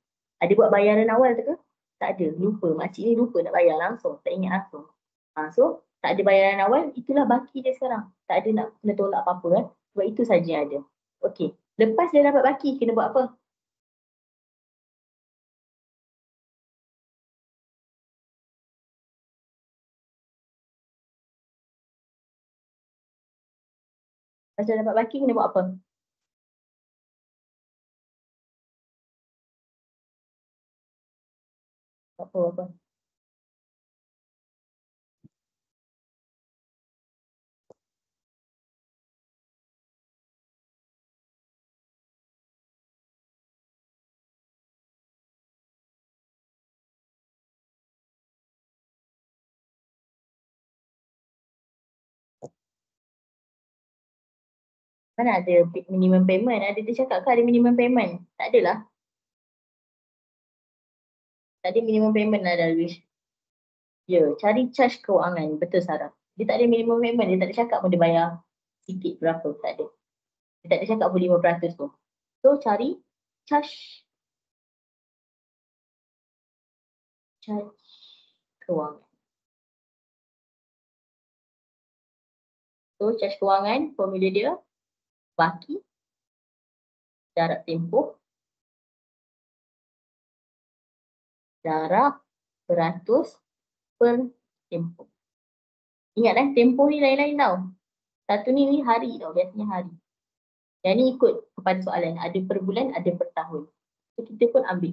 Ada buat bayaran awal tu ke? Tak ada, lupa. Makcik ni lupa nak bayar langsung, tak ingat langsung. So tak ada bayaran awal, itulah baki dia sekarang. Tak ada nak kena tolak apa-apa sebab itu saja yang ada. Okey, lepas dia dapat baki kena buat apa? Lepas dia dapat baki kena buat apa? Apa? Mana ada minimum payment? Ada dia cakap ke ada minimum payment? Tak adalah. Tak ada minimum payment lah Darwish. Ya, cari charge kewangan. Betul Sarah. Dia tak ada minimum payment. Dia tak ada cakap pun dia bayar sikit berapa. Tak ada. Dia tak ada cakap pun 5% tu. So cari charge kewangan. So charge kewangan, formula dia baki, jarak tempoh, jarak beratus per tempoh. Ingat tempoh ni lain-lain tau. Satu ni hari tau, biasanya hari. Yang ni ikut kepada soalan. Ada per bulan, ada per tahun. So kita pun ambil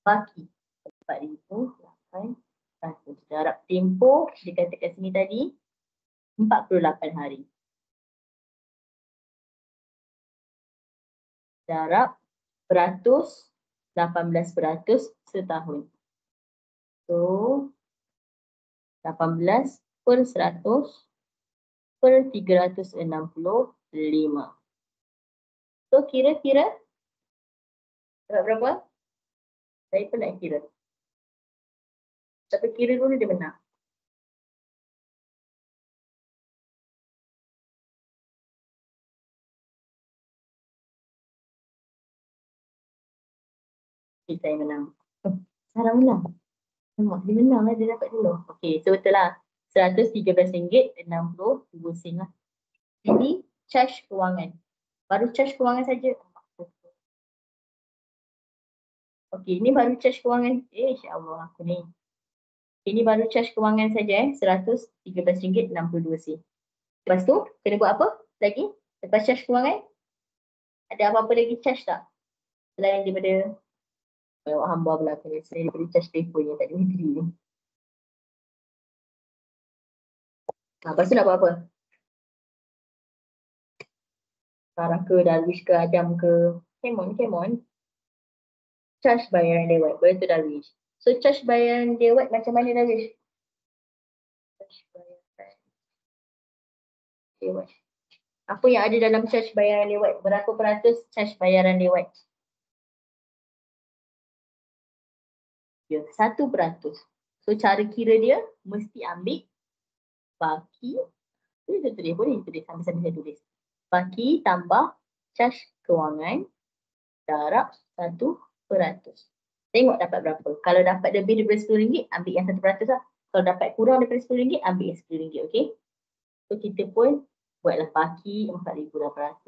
baki 4,008. Jarak tempoh dikatakan sini tadi 48 hari. Jarak beratus 18% setahun. So 18 per 100 per 365. So kira-kira berapa? Saya pun nak kira. Tapi kira dulu dia benar. Okay, saya menang. Sarah menang. Nampak dia menang lah, dia dapat dulu. Okay, so betul lah. RM113.62 lah. Ini charge kewangan. Baru charge kewangan saja. Okay, ini baru charge kewangan. InsyaAllah aku ni. Ini baru charge kewangan saja RM113.62. Lepas tu, kena buat apa lagi? Lepas charge kewangan, ada apa-apa lagi charge tak? Selain daripada hamba belakang ni, selain daripada charge telefon yang tak ada bateri ni. Lepas tu nak buat apa? Sarah ke, Darwish ke, Adam ke. Come on. Charge bayaran lewat. Baru tu Darwish. So charge bayaran lewat macam mana Darwish? Charge bayaran lewat. Apa yang ada dalam charge bayaran lewat? Berapa peratus charge bayaran lewat? Ya, 1%. So cara kira dia mesti ambil baki. Boleh tulis sambil-sambil saya tulis. Baki tambah charge kewangan darab 1%. Tengok dapat berapa. Kalau dapat lebih daripada RM10, ambil yang 1% lah. Kalau dapat kurang daripada RM10, ambil yang RM10, okey? So kita pun buatlah baki 4,800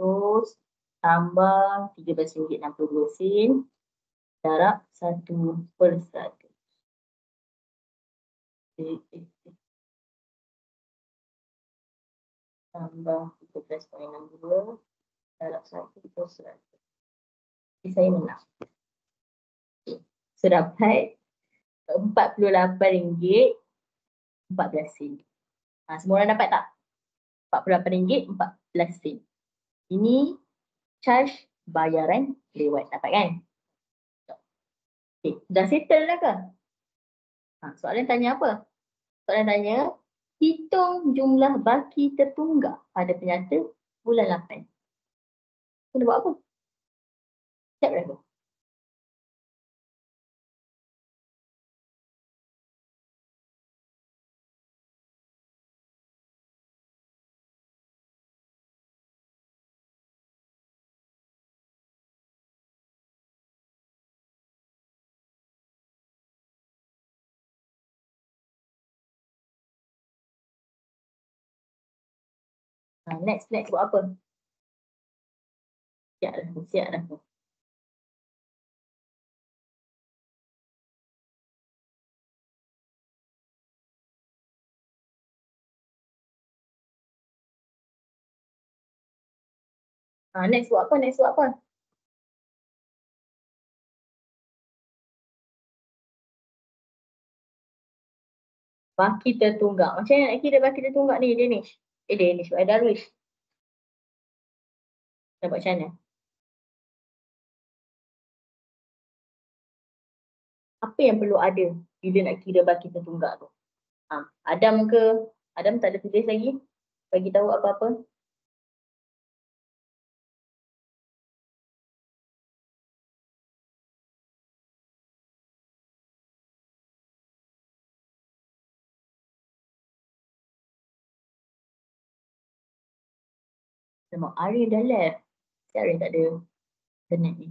tambah RM13.62 darab 1%. Tambah 13.62 darab 1%. Jadi saya menang. So dapat RM48.14. Semua orang dapat tak? RM48.14. Ini charge bayaran lewat. Dapat kan? Okay. Dah settle dah ke? Soalan tanya apa? Soalan tanya, hitung jumlah baki tertunggak pada penyata bulan 8. Kena buat apa? Siap berapa? Next buat apa? Siap dah. Next buat apa? Baki tertunggak. Macam mana nak kira baki tertunggak ni, Danish? Danish, Darwish. Nak buat macam mana? Apa yang perlu ada bila nak kira baki tertunggak tu? Adam ke? Adam tak ada tulis lagi? Bagi tahu apa-apa? Nama Arya dah left. Si Arya tak ada internet ni.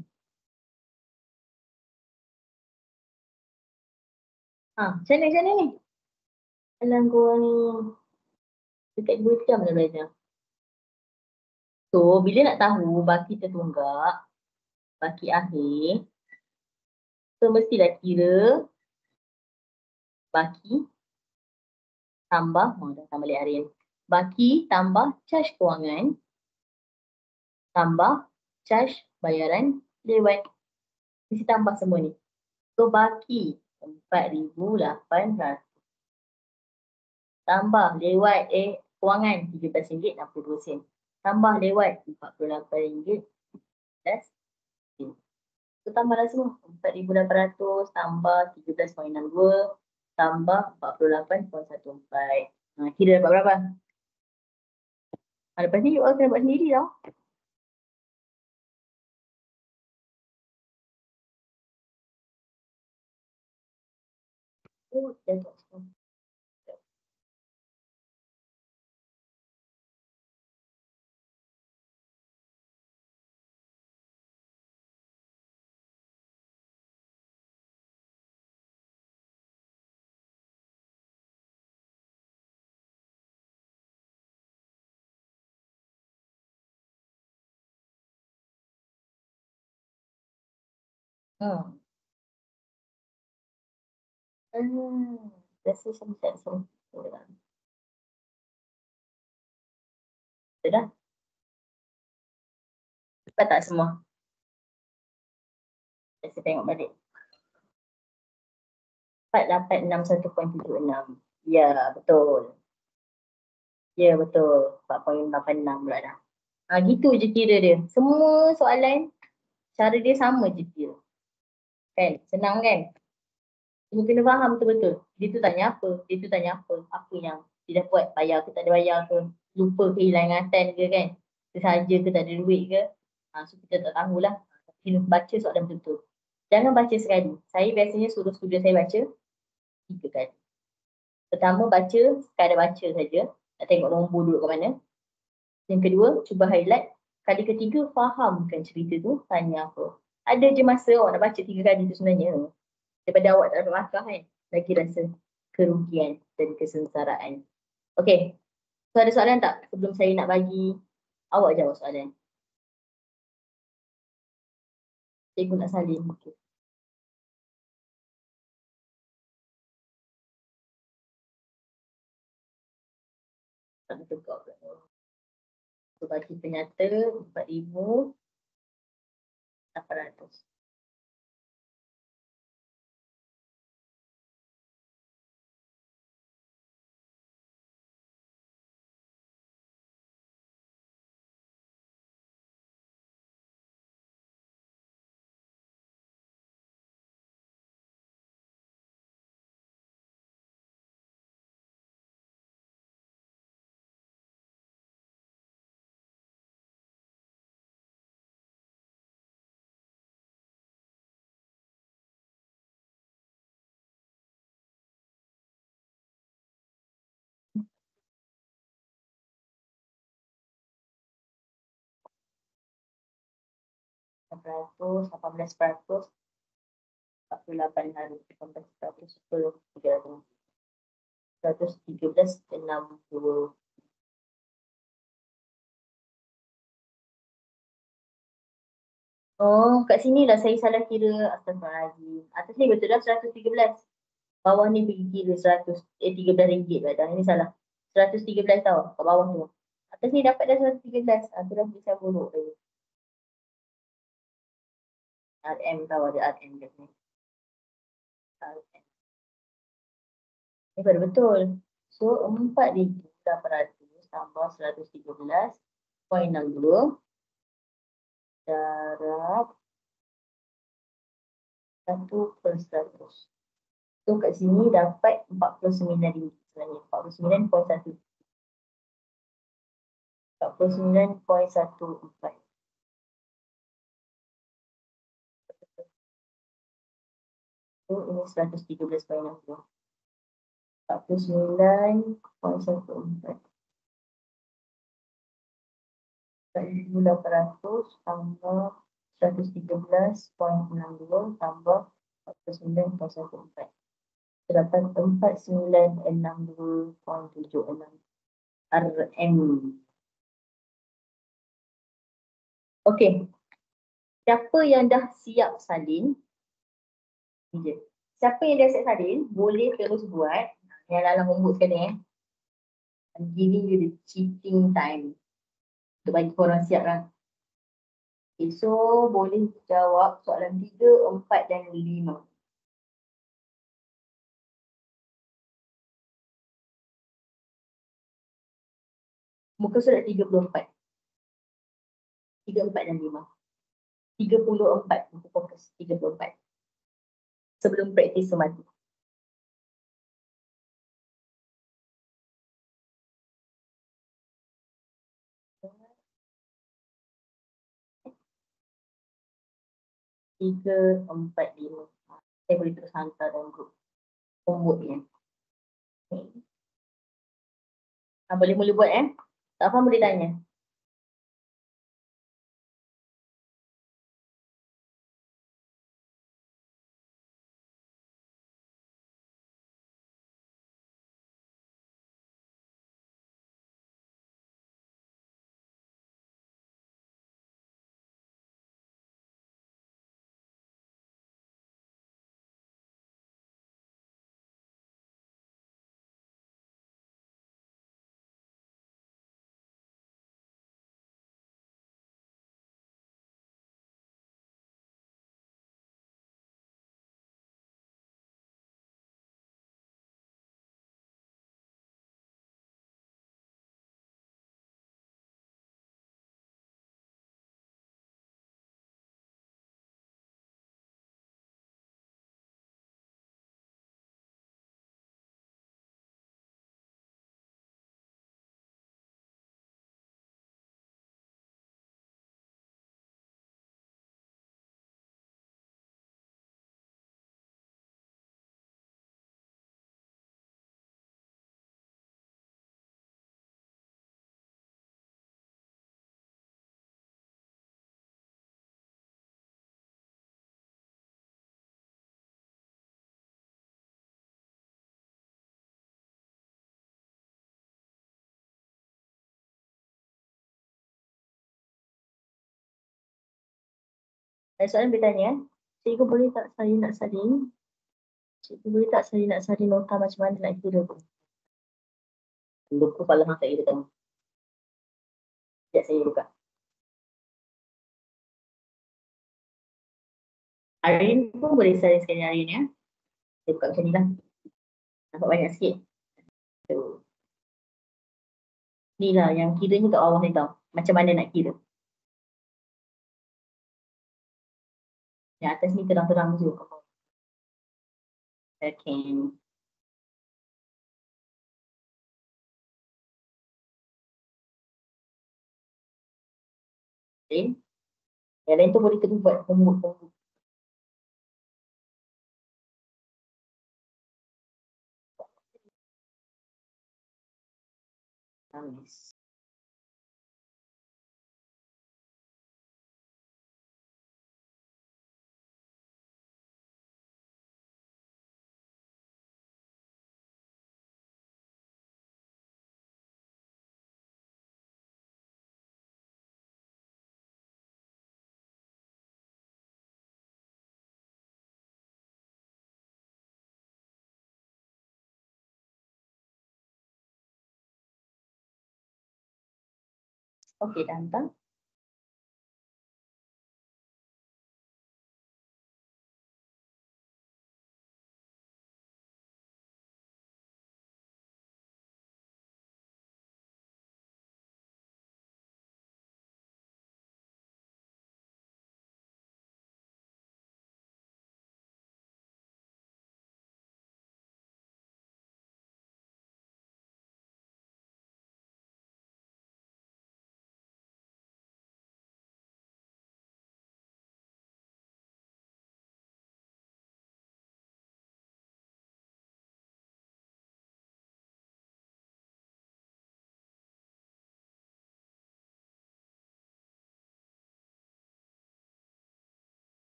Macam mana ni? Alang korang ni. Dekat 2 jam dah belajar. So, bila nak tahu baki tertunggak, baki akhir, so mestilah kira baki tambah, dah tambah balik Arya. Baki tambah charge kewangan tambah charge bayaran lewat. Mesti tambah semua ni. So baki 4,800. Tambah lewat kewangan RM17.62. Tambah lewat RM48. So tambahlah semua. 4,800 tambah 13.62 tambah 48.14. Kira dapat berapa? Lepas ni you all kena buat sendiri tau. Oh, jatuh semua. Rasa macam tak semua. Dah. Dapat tak semua? Saya tengok balik. 4861.76. Ya, betul. Ya, betul. 4.86 pula dah. Gitu je kira dia. Semua soalan, cara dia sama je kira. Kan? Senang kan? Cuma kena faham betul-betul. Dia tu tanya apa? Dia tu tanya apa? Apa yang dia dah buat? Bayar ke tak ada bayar ke? Lupa ke hilang ingatan ke kan? Tersaja ke tak ada duit ke? So kita tak tahulah. Kena baca soalan betul-betul. Jangan baca sekali. Saya biasanya suruh student saya baca 3 kali. Pertama baca, sekadar baca saja. Nak tengok nombor duduk kat mana. Yang kedua, cuba highlight. Kali ketiga, fahamkan cerita tu, tanya apa. Ada je masa awak nak baca 3 kali tu sebenarnya. Daripada awak tak dapat markah kan. Lagi rasa kerugian dan kesengsaraan. Okay. So ada soalan tak sebelum saya nak bagi awak jawab soalan? Cikgu nak salin. Okay. Tak ada tegak pula. So bagi penyata 4,800. $18, 48 hari, 18, 10, 113.60. Oh, kat sini lah saya salah kira. Astagfirullahaladzim. Atas ni betul dah 113. Bawah ni pergi kira 13 ringgit dah. Ini salah. 113 tau kat bawah tu. Atas ni dapat dah 113. Tu dah bisa buruk tadi. RM tau, ada RM kat sini. RM. Ni baru betul. So 4,800 tambah 113.62 darab 1/100. So kat sini dapat RM49 sebenarnya. 49.1. 49.14. So ini 113.60. 49.14. 4,800 tambah 113.62 tambah 49.14. Terdapat 4,962.76 RM. Okey. Siapa yang dah siap salin? Ni je. Siapa yang dah siap salin, boleh terus buat. Yang dalam homework sekali I'm giving you the cheating time. Untuk bagi korang siap lah. Okay, so boleh jawab soalan 3, 4 dan 5. Muka surat 34. 3, 4 dan 5. 34 muka fokus. 34. Sebelum praktis semati. Tiga, 4, 5. Saya boleh terus hantar dalam grup homework ni. Okay. Boleh mula buat Tak faham boleh tanya. Ada soalan boleh tanya. Cikgu boleh tak saya nak saling? Cikgu boleh tak saya nak saling nota macam mana nak kira tu? Lupa kalau hang saya tengok. Sekejap saya buka. Arin pun boleh saling sekali Arin ya. Saya buka macam ni lah. Nampak banyak sikit. So, ni lah yang kiranya kat bawah ni tau. Macam mana nak kira. Yang atas ni terang-terang je. Second. Okay. Yang lain tu boleh terus buat homework. Nangis. Okey, dah hantar.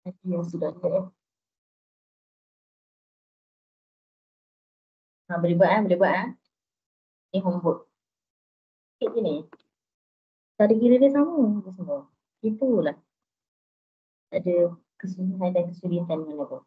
Nanti yang sudah ada. Boleh buat boleh buat Ini homework. Sikit je ni. Cara kira dia sama je semua. Itulah. Tak ada kesulitan dan kesulitan mana pun.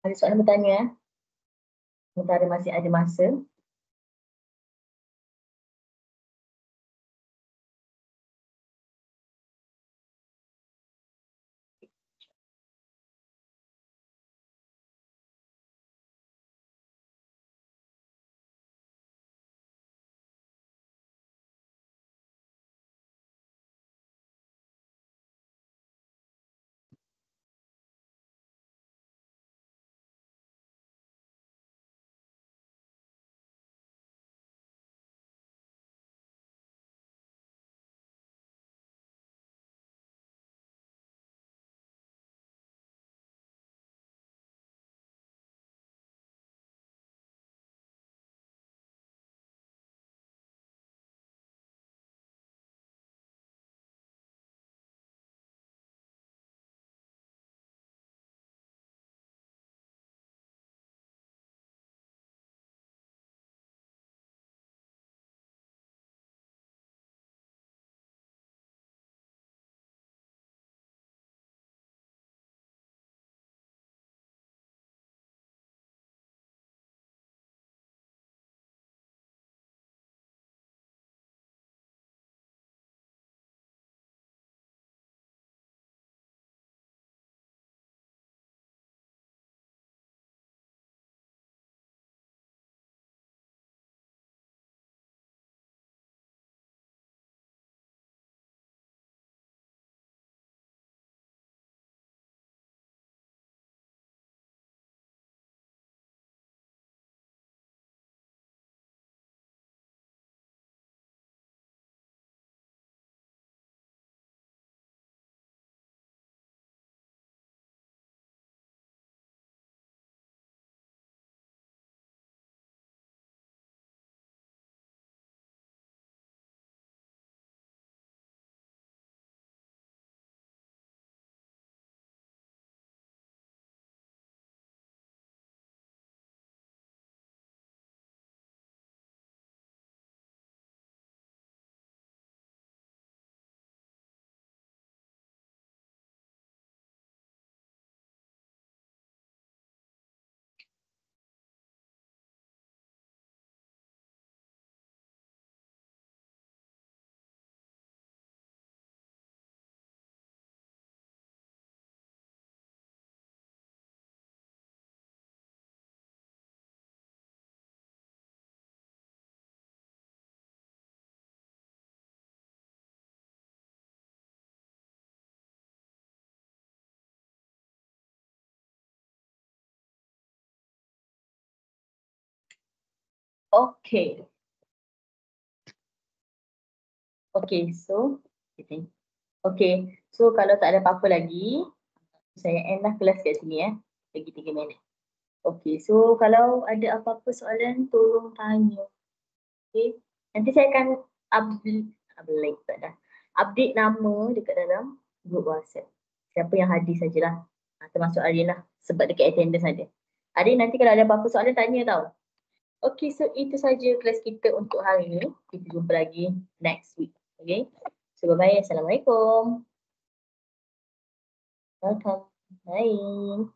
Ada soalan bertanya? Sementara masih ada masa. Okay. Okay, so okay, so kalau tak ada apa-apa lagi, saya end lah kelas kat sini lagi 3 minit. Okay, so kalau ada apa-apa soalan, tolong tanya. Okay, nanti saya akan update nama dekat dalam grup WhatsApp. Siapa yang hadir sajalah, termasuk Arin lah, sebab dekat attendance ada. Arin, nanti kalau ada apa-apa soalan, tanya tau. Okay, so itu saja kelas kita untuk hari ini. Kita jumpa lagi next week. Okay, so bye-bye. Assalamualaikum. Welcome. Bye.